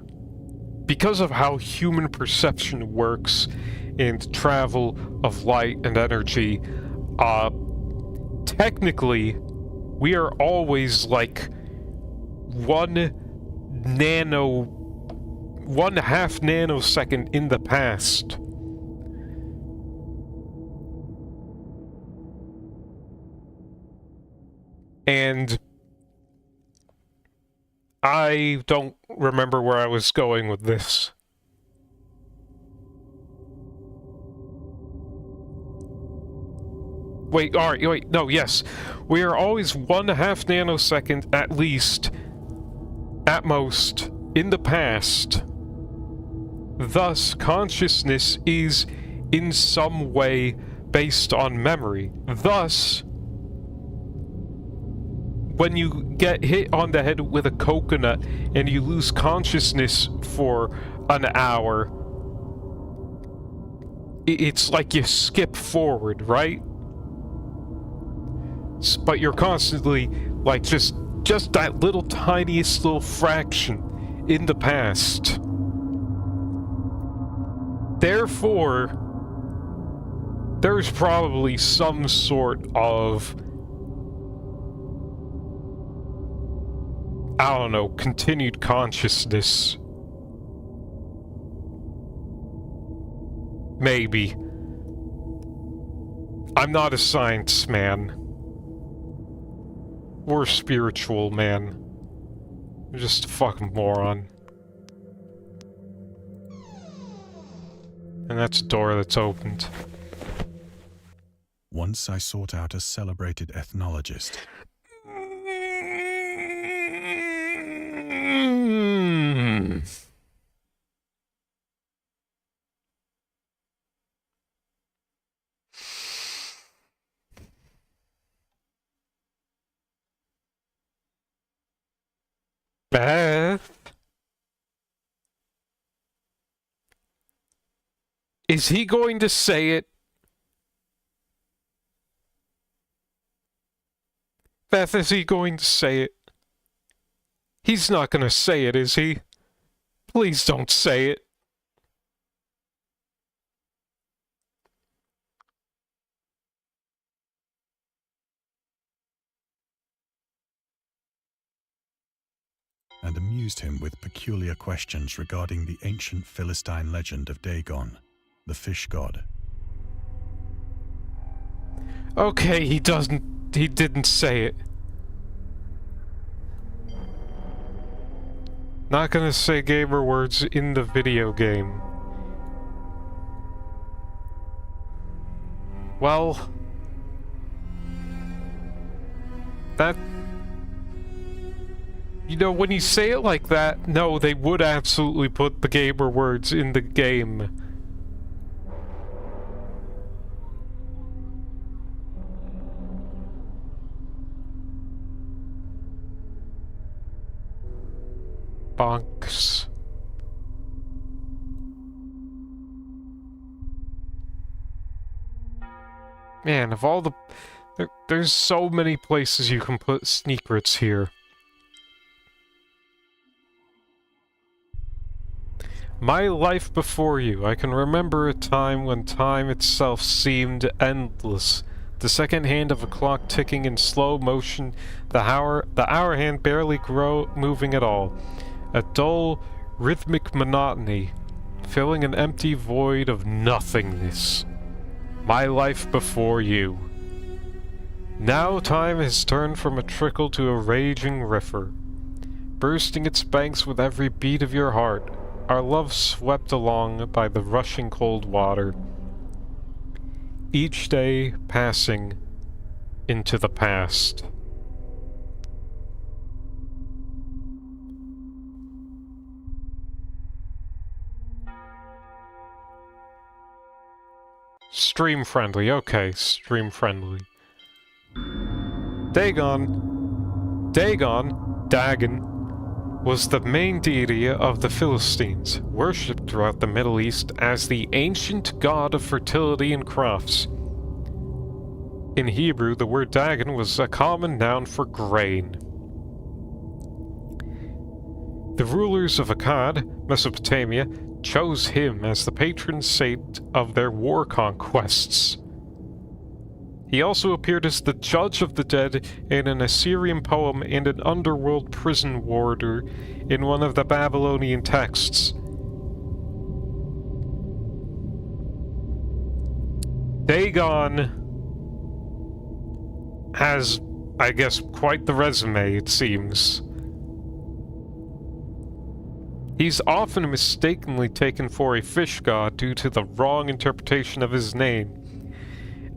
because of how human perception works and travel of light and energy, technically, we are always like one half nanosecond in the past. And I don't remember where I was going with this. Wait, alright, wait, no, yes. We are always 1/2 nanosecond, at least, at most, in the past. Thus, consciousness is, in some way, based on memory. Thus, when you get hit on the head with a coconut and you lose consciousness for an hour, it's like you skip forward, right? But you're constantly, like, just that little tiniest little fraction in the past. Therefore, there's probably some sort of, I don't know, continued consciousness. Maybe. I'm not a science man. Or a spiritual man. I'm just a fucking moron. And that's a door that's opened. Once I sought out a celebrated ethnologist. Beth? Is he going to say it? Beth, is he going to say it? He's not going to say it, is he? Please don't say it. and amused him with peculiar questions regarding the ancient Philistine legend of Dagon, the fish god. Okay, he didn't say it. Not gonna say gamer words in the video game. Well, that... You know, when you say it like that, no, they would absolutely put the gamer words in the game. Bonks. Man, of all the... there's so many places you can put secrets here. My life before you. I can remember a time when time itself seemed endless. The second hand of a clock ticking in slow motion, the hour hand barely moving at all. A dull, rhythmic monotony, filling an empty void of nothingness. My life before you. Now time has turned from a trickle to a raging river, bursting its banks with every beat of your heart. Our love swept along by the rushing cold water, each day passing into the past. Stream friendly, okay, stream friendly. Dagon, was the main deity of the Philistines, worshipped throughout the Middle East as the ancient god of fertility and crofts. In Hebrew, the word Dagon was a common noun for grain. The rulers of Akkad, Mesopotamia, chose him as the patron saint of their war conquests. He also appeared as the judge of the dead in an Assyrian poem and an underworld prison warder in one of the Babylonian texts. Dagon has, I guess, quite the resume, it seems. He's often mistakenly taken for a fish god due to the wrong interpretation of his name.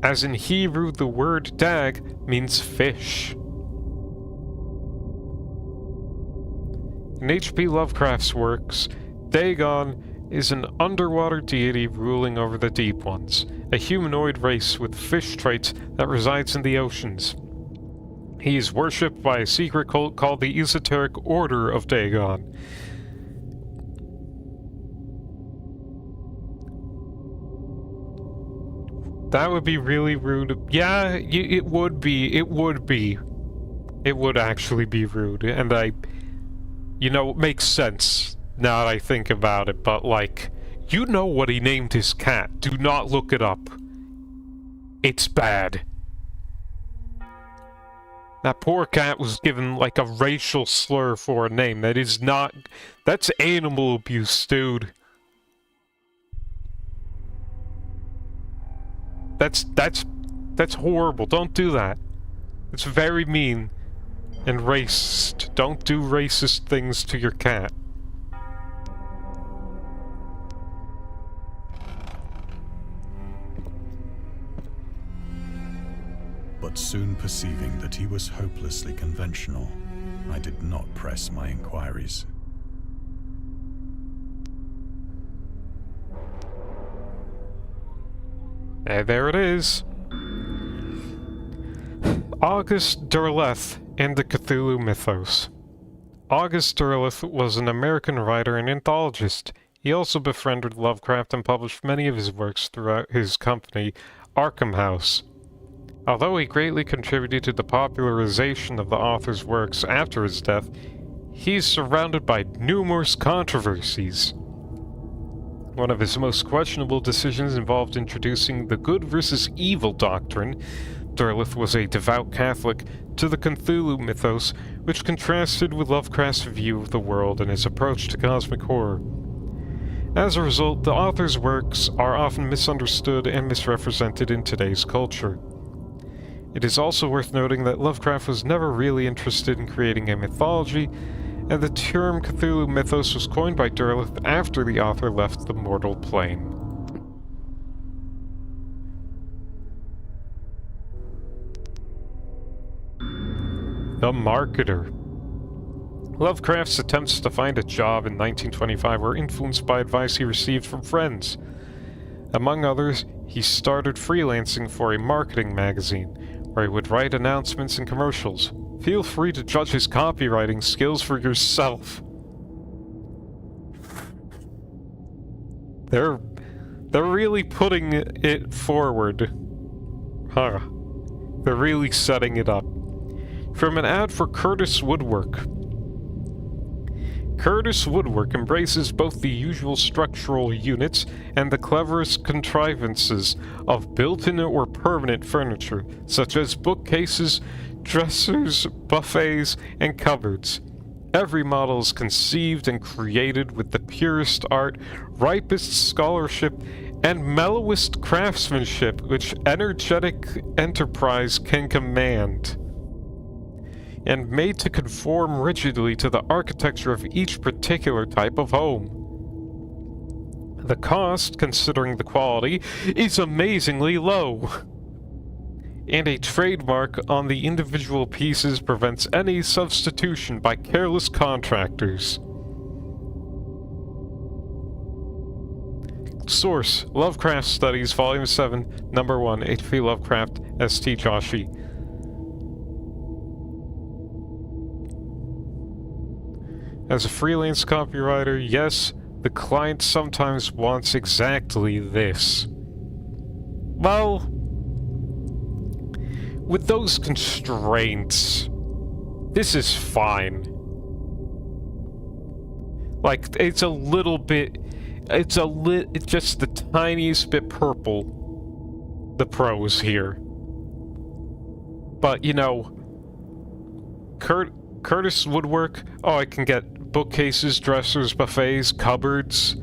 As in Hebrew, the word dag means fish. In H.P. Lovecraft's works, Dagon is an underwater deity ruling over the deep ones, a humanoid race with fish traits that resides in the oceans. He is worshipped by a secret cult called the Esoteric Order of Dagon. That would be really rude. Yeah, it would be. It would be. It would actually be rude. And you know, it makes sense now that I think about it, but like, you know what he named his cat. Do not look it up. It's bad. That poor cat was given like a racial slur for a name. That is not... That's animal abuse, dude. That's horrible. Don't do that. It's very mean and racist. Don't do racist things to your cat. But soon perceiving that he was hopelessly conventional, I did not press my inquiries. And there it is. August Derleth and the Cthulhu Mythos. August Derleth was an American writer and anthologist. He also befriended Lovecraft and published many of his works throughout his company, Arkham House. Although he greatly contributed to the popularization of the author's works after his death, he's surrounded by numerous controversies. One of his most questionable decisions involved introducing the good versus evil doctrine Derleth was a devout Catholic to the Cthulhu mythos, which contrasted with Lovecraft's view of the world and his approach to cosmic horror. As a result, the author's works are often misunderstood and misrepresented in today's culture. It is also worth noting that Lovecraft was never really interested in creating a mythology, and the term Cthulhu mythos was coined by Derleth after the author left the mortal plane. The Marketer. Lovecraft's attempts to find a job in 1925 were influenced by advice he received from friends. Among others, he started freelancing for a marketing magazine, where he would write announcements and commercials. Feel free to judge his copywriting skills for yourself. They're really putting it forward. Huh. They're really setting it up. From an ad for Curtis Woodwork. Curtis Woodwork embraces both the usual structural units and the cleverest contrivances of built-in or permanent furniture, such as bookcases, dressers, buffets, and cupboards. Every model is conceived and created with the purest art, ripest scholarship, and mellowest craftsmanship which energetic enterprise can command, and made to conform rigidly to the architecture of each particular type of home. The cost, considering the quality, is amazingly low, and a trademark on the individual pieces prevents any substitution by careless contractors. Source: Lovecraft Studies, Volume 7, Number 1, H.P. Lovecraft, S.T. Joshi. As a freelance copywriter, yes, the client sometimes wants exactly this. Well, with those constraints, this is fine. Like, it's a little bit... It's just the tiniest bit purple, the prose here. But, you know, Curtis Woodwork, oh, I can get bookcases, dressers, buffets, cupboards.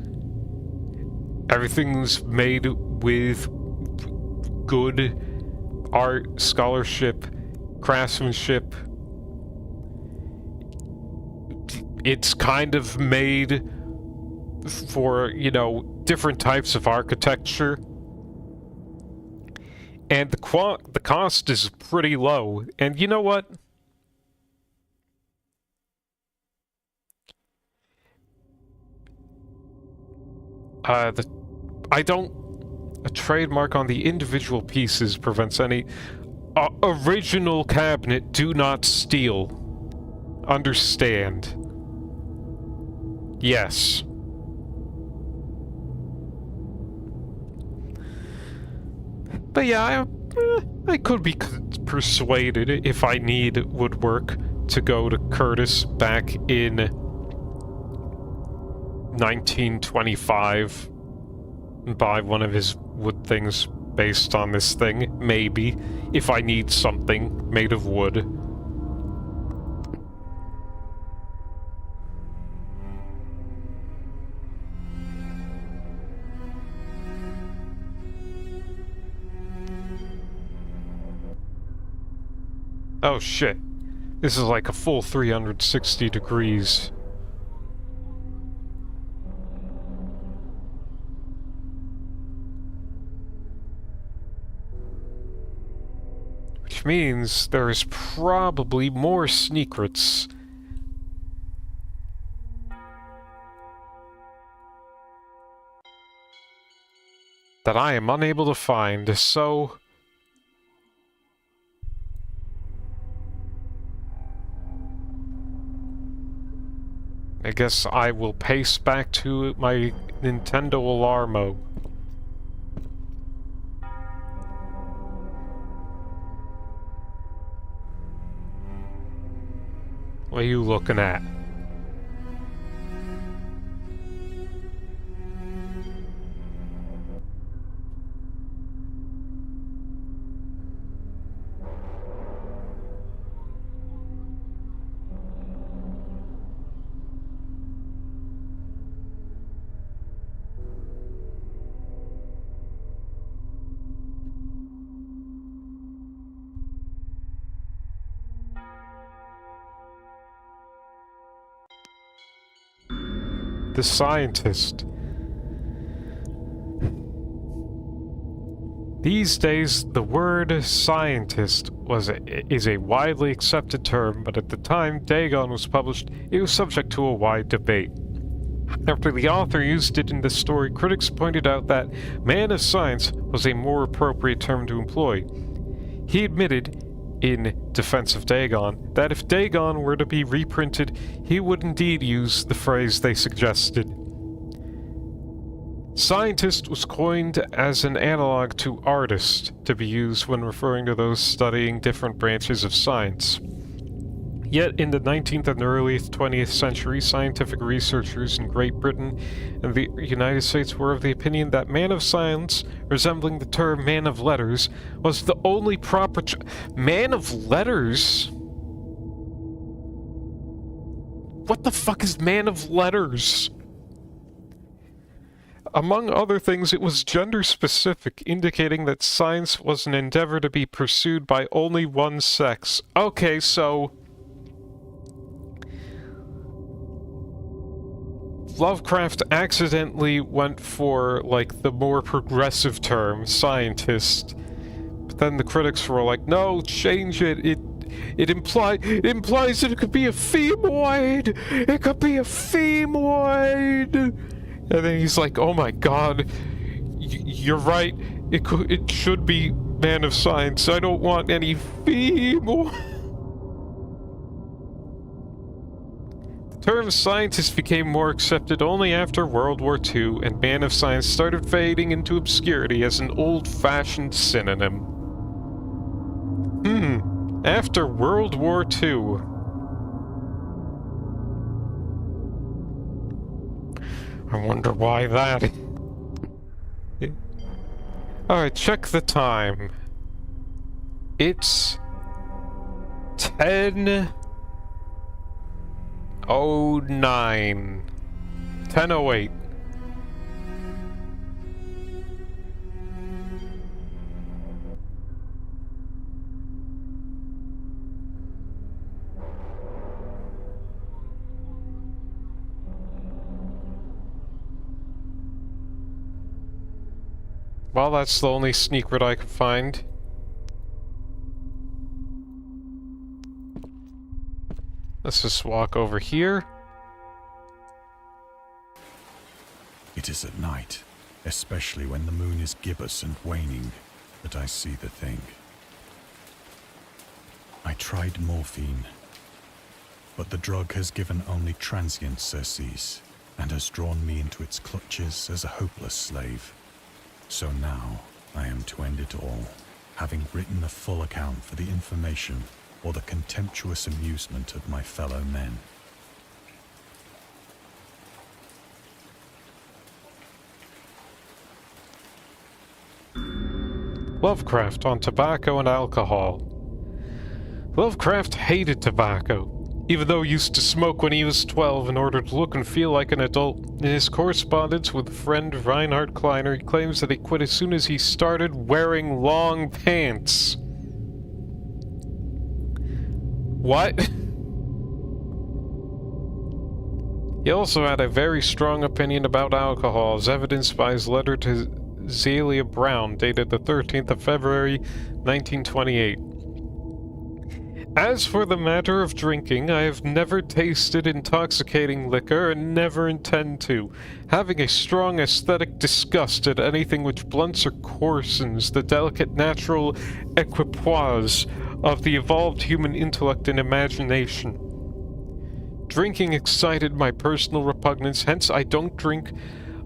Everything's made with good art, scholarship, craftsmanship. It's kind of made for, you know, different types of architecture. And the cost is pretty low. And you know what? A trademark on the individual pieces prevents any original cabinet. Do not steal. Understand? Yes. But yeah, I could be persuaded if I need woodwork to go to Curtis back in 1925 and buy one of his wood things based on this thing, maybe, if I need something made of wood. Oh shit. This is like a full 360 degrees. Which means there is probably more secrets. That I am unable to find, so... I guess I will pace back to my Nintendo Alarmo. What are you looking at? the scientist. These days, the word scientist is a widely accepted term, but at the time Dagon was published, it was subject to a wide debate. After the author used it in the story, critics pointed out that man of science was a more appropriate term to employ. He admitted, in defense of Dagon, that if Dagon were to be reprinted, he would indeed use the phrase they suggested. Scientist was coined as an analog to artist, to be used when referring to those studying different branches of science. Yet in the 19th and early 20th century, scientific researchers in Great Britain and the United States were of the opinion that man of science, resembling the term man of letters, was the only proper man of letters? What the fuck is man of letters? Among other things, it was gender-specific, indicating that science was an endeavor to be pursued by only one sex. Okay, so Lovecraft accidentally went for, like, the more progressive term, scientist. But then the critics were like, no, change it. It implies that it could be a femoid! It could be a femoid! And then he's like, oh my god, you're right, it should be man of science, I don't want any female. The term scientist became more accepted only after World War II, and man of science started fading into obscurity as an old-fashioned synonym. After World War II. I wonder why that. Alright, check the time. It's 10:09. 10:08. Well, that's the only secret I could find. Let's just walk over here. It is at night, especially when the moon is gibbous and waning, that I see the thing. I tried morphine, but the drug has given only transient surcease, and has drawn me into its clutches as a hopeless slave. So now, I am to end it all, having written a full account for the information or the contemptuous amusement of my fellow men. Lovecraft on tobacco and alcohol. Lovecraft hated tobacco, even though he used to smoke when he was 12 in order to look and feel like an adult. In his correspondence with friend Reinhard Kleiner, he claims that he quit as soon as he started wearing long pants. What? He also had a very strong opinion about alcohol, as evidenced by his letter to Zelia Brown, dated the 13th of February, 1928. As for the matter of drinking, I have never tasted intoxicating liquor and never intend to, having a strong aesthetic disgust at anything which blunts or coarsens the delicate natural equipoise of the evolved human intellect and imagination. Drinking excited my personal repugnance, hence I don't drink.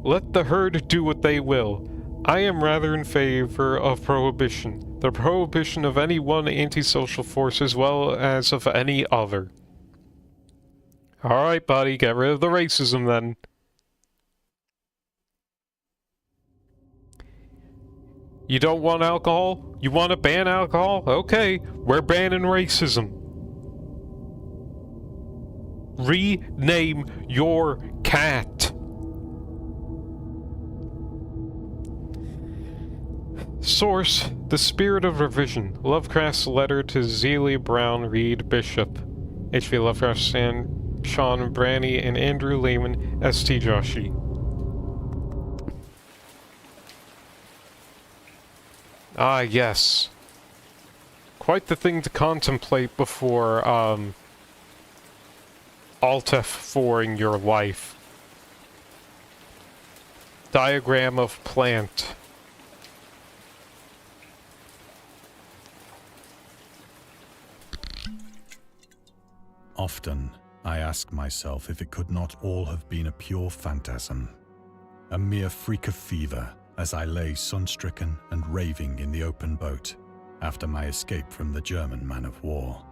Let the herd do what they will. I am rather in favor of prohibition. The prohibition of any one antisocial force as well as of any other. Alright, buddy, get rid of the racism then. You don't want alcohol? You want to ban alcohol? Okay, we're banning racism. Rename your cat. Source: The Spirit of Revision. Lovecraft's letter to Zelia Brown Reed Bishop. H.P. Lovecraft Stand Sean Branny, and Andrew Lehman as Joshi. Ah, yes. Quite the thing to contemplate before, Alt F4ing your life. Diagram of plant. Often, I ask myself if it could not all have been a pure phantasm, a mere freak of fever as I lay sun-stricken and raving in the open boat after my escape from the German man-of-war.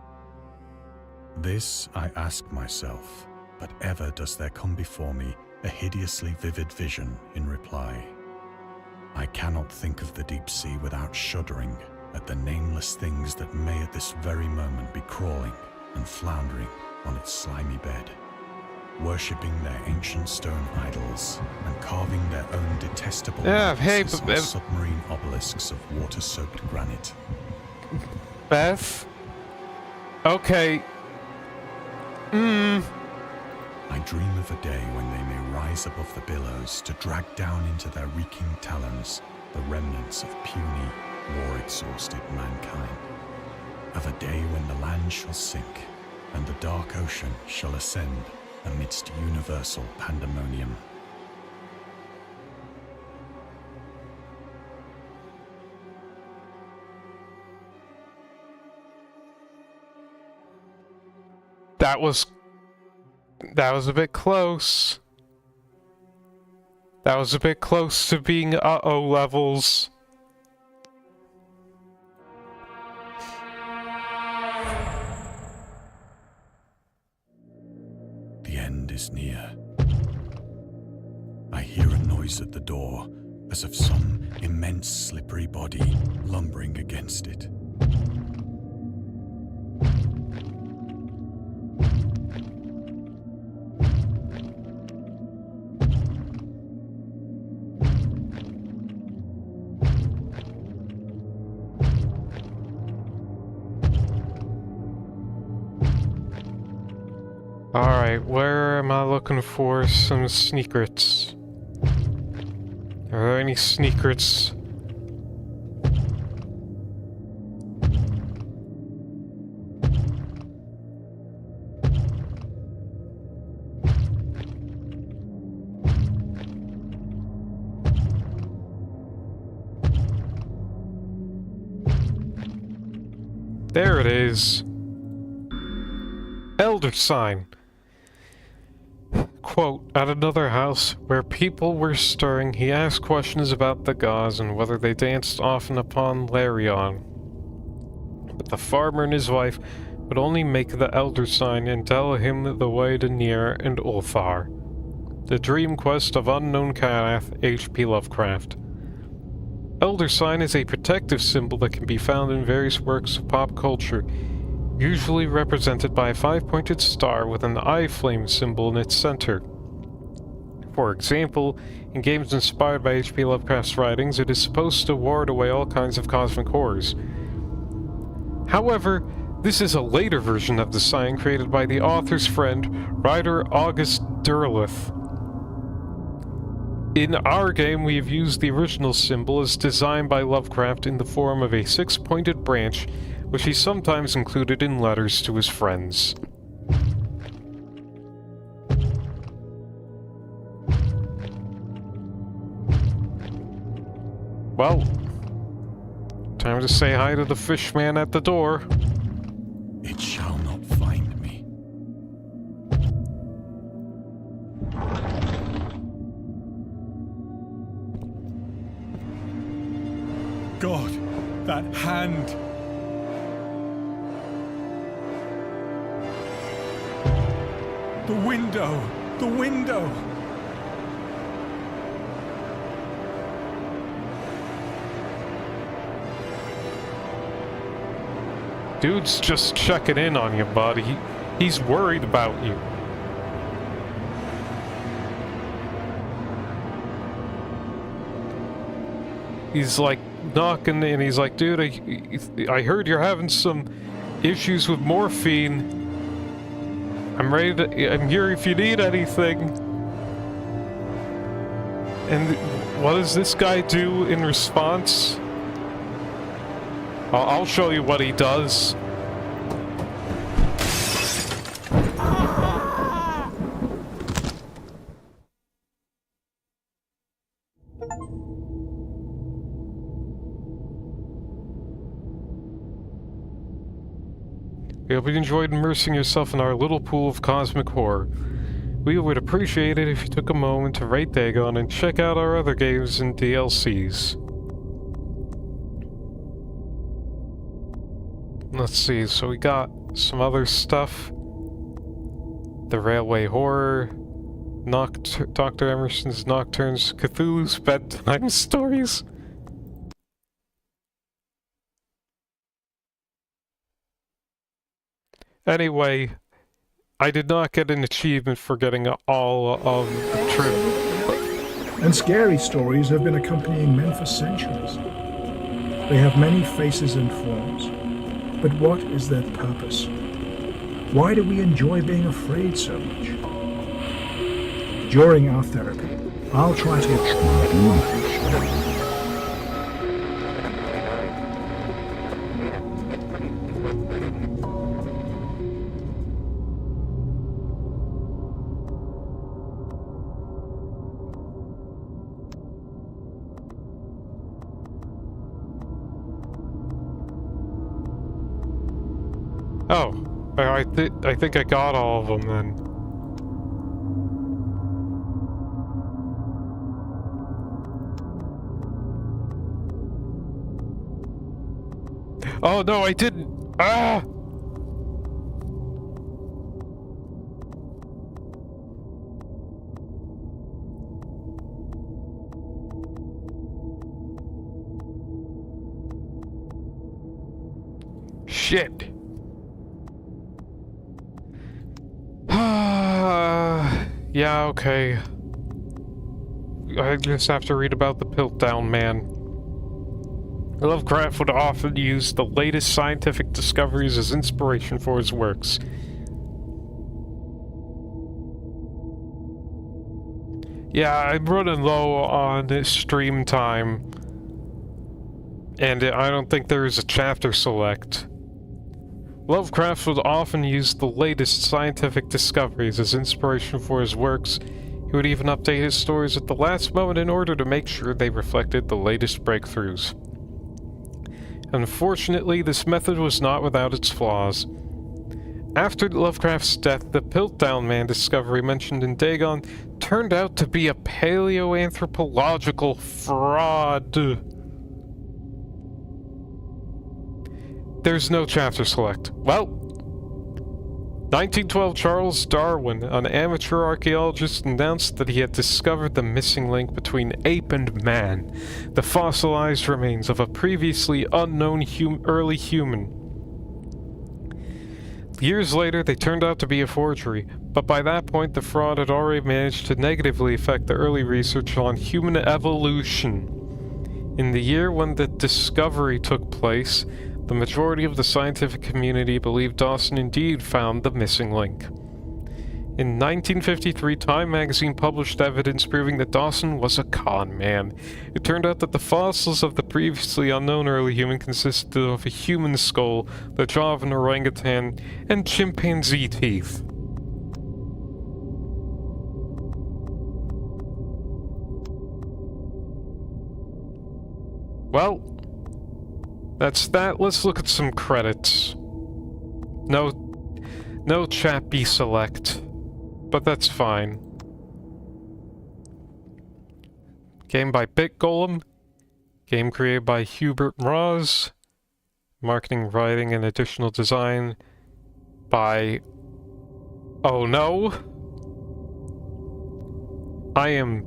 This I ask myself, but ever does there come before me a hideously vivid vision in reply. I cannot think of the deep sea without shuddering at the nameless things that may at this very moment be crawling and floundering on its slimy bed, worshipping their ancient stone idols and carving their own detestable likenesses on submarine obelisks of water-soaked granite. Beth? Okay. I dream of a day when they may rise above the billows to drag down into their reeking talons the remnants of puny, war-exhausted mankind. Of a day when the land shall sink and the dark ocean shall ascend amidst universal pandemonium. That was a bit close. That was a bit close to being uh-oh levels. The end is near. I hear a noise at the door, as of some immense slippery body lumbering against it. Alright, where am I looking for some sneakers? Are there any sneakers? There it is. Elder sign. Quote, at another house where people were stirring, he asked questions about the gods and whether they danced often upon Larion. But the farmer and his wife would only make the elder sign and tell him the way to Nier and Ulthar. The Dream Quest of Unknown Kanath, H.P. Lovecraft. Elder sign is a protective symbol that can be found in various works of pop culture, usually represented by a 5-pointed star with an eye flame symbol in its center. For example, in games inspired by H.P. Lovecraft's writings, it is supposed to ward away all kinds of cosmic horrors. However, this is a later version of the sign created by the author's friend, writer August Derleth. In our game, we have used the original symbol as designed by Lovecraft in the form of a 6-pointed branch, which he sometimes included in letters to his friends. Well, time to say hi to the fishman at the door. It shall not find me. God, that hand! The window! The window! Dude's just checking in on you, buddy. He's worried about you. He's like knocking and he's like, dude, I heard you're having some issues with morphine. I'm here if you need anything. And what does this guy do in response? I'll show you what he does. We hope you enjoyed immersing yourself in our little pool of cosmic horror. We would appreciate it if you took a moment to rate Dagon and check out our other games and DLCs. Let's see, so we got some other stuff. The Railway Horror, Dr. Emerson's Nocturnes, Cthulhu's Bedtime Stories. Anyway, I did not get an achievement for getting all of the trip. And scary stories have been accompanying men for centuries. They have many faces and forms. But what is their purpose? Why do we enjoy being afraid so much? During our therapy, I'll try to explain. Oh, I think I got all of them then. Oh no, I didn't! Ah! Shit! Yeah, okay. I just have to read about the Piltdown Man. Lovecraft would often use the latest scientific discoveries as inspiration for his works. Yeah, I'm running low on stream time. And I don't think there is a chapter select. Lovecraft would often use the latest scientific discoveries as inspiration for his works. He would even update his stories at the last moment in order to make sure they reflected the latest breakthroughs. Unfortunately, this method was not without its flaws. After Lovecraft's death, the Piltdown Man discovery mentioned in Dagon turned out to be a paleoanthropological fraud. There's no chapter select. Well, 1912 Charles Darwin, an amateur archaeologist, announced that he had discovered the missing link between ape and man, the fossilized remains of a previously unknown early human. Years later, they turned out to be a forgery, but by that point the fraud had already managed to negatively affect the early research on human evolution. In the year when the discovery took place, the majority of the scientific community believed Dawson indeed found the missing link. In 1953, Time magazine published evidence proving that Dawson was a con man. It turned out that the fossils of the previously unknown early human consisted of a human skull, the jaw of an orangutan, and chimpanzee teeth. Well, that's that. Let's look at some credits. No chat B select, but that's fine. Game by Bit Golem. Game created by Hubert Roz. Marketing, writing, and additional design by... Oh no! I am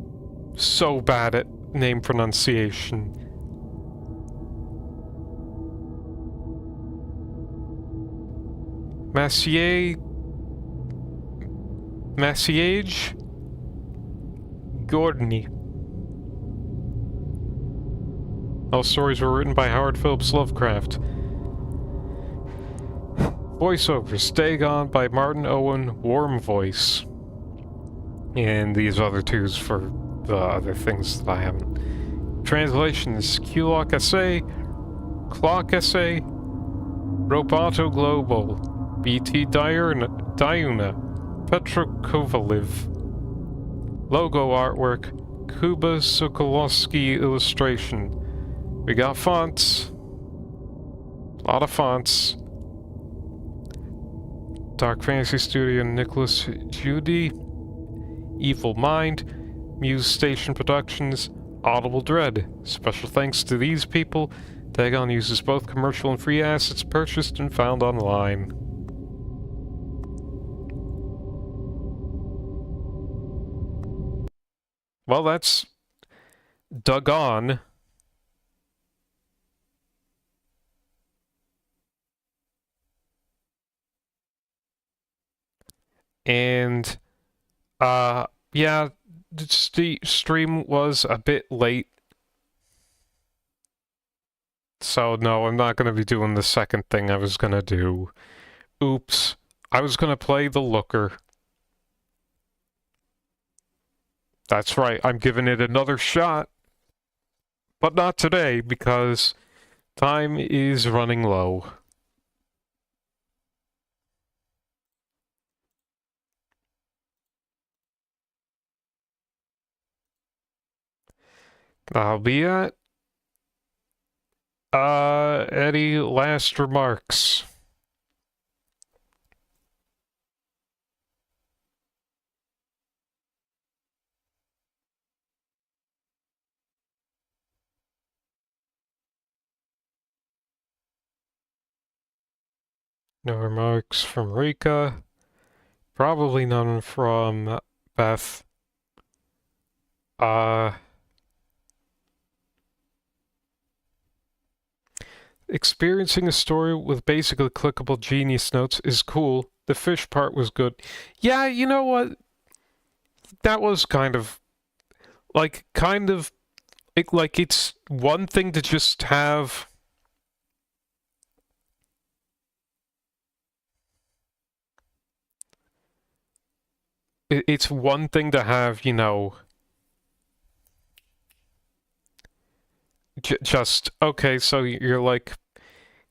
so bad at name pronunciation. Maciej Gordny. All stories were written by Howard Phillips Lovecraft. Voiceovers, Dagon by Martin Owen, Warm Voice. And these other twos for the other things that I haven't. Translations, Qlock SA, Clock SA, Roboto Global, BT Diurna, Petro Kovalev. Logo artwork, Kuba Sokolowski illustration. We got fonts. A lot of fonts. Dark Fantasy Studio, Nicholas Judy. Evil Mind, Muse Station Productions, Audible Dread. Special thanks to these people. Dagon uses both commercial and free assets purchased and found online. Well, that's Dagon. And, yeah, the stream was a bit late. So, no, I'm not going to be doing the second thing I was going to do. Oops. I was going to play the Looker. That's right, I'm giving it another shot. But not today, because time is running low. That'll be it. Any last remarks? No remarks from Rika. Probably none from Beth. Experiencing a story with basically clickable genius notes is cool. The fish part was good. Yeah, you know what? That was kind of... like, it's one thing to just have... It's one thing to have, you know... just, okay, so you're like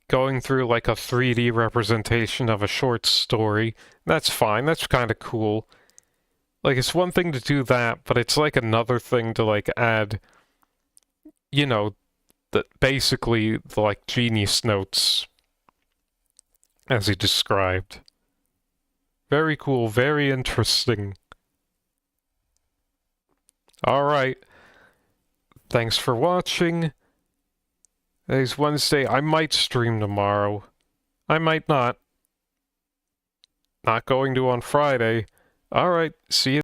going through like a 3D representation of a short story. That's fine, that's kind of cool. Like, it's one thing to do that, but it's like another thing to like add, you know, basically the like genius notes as he described. Very cool, very interesting. Alright. Thanks for watching. Today's Wednesday. I might stream tomorrow. I might not. Not going to on Friday. Alright, see you.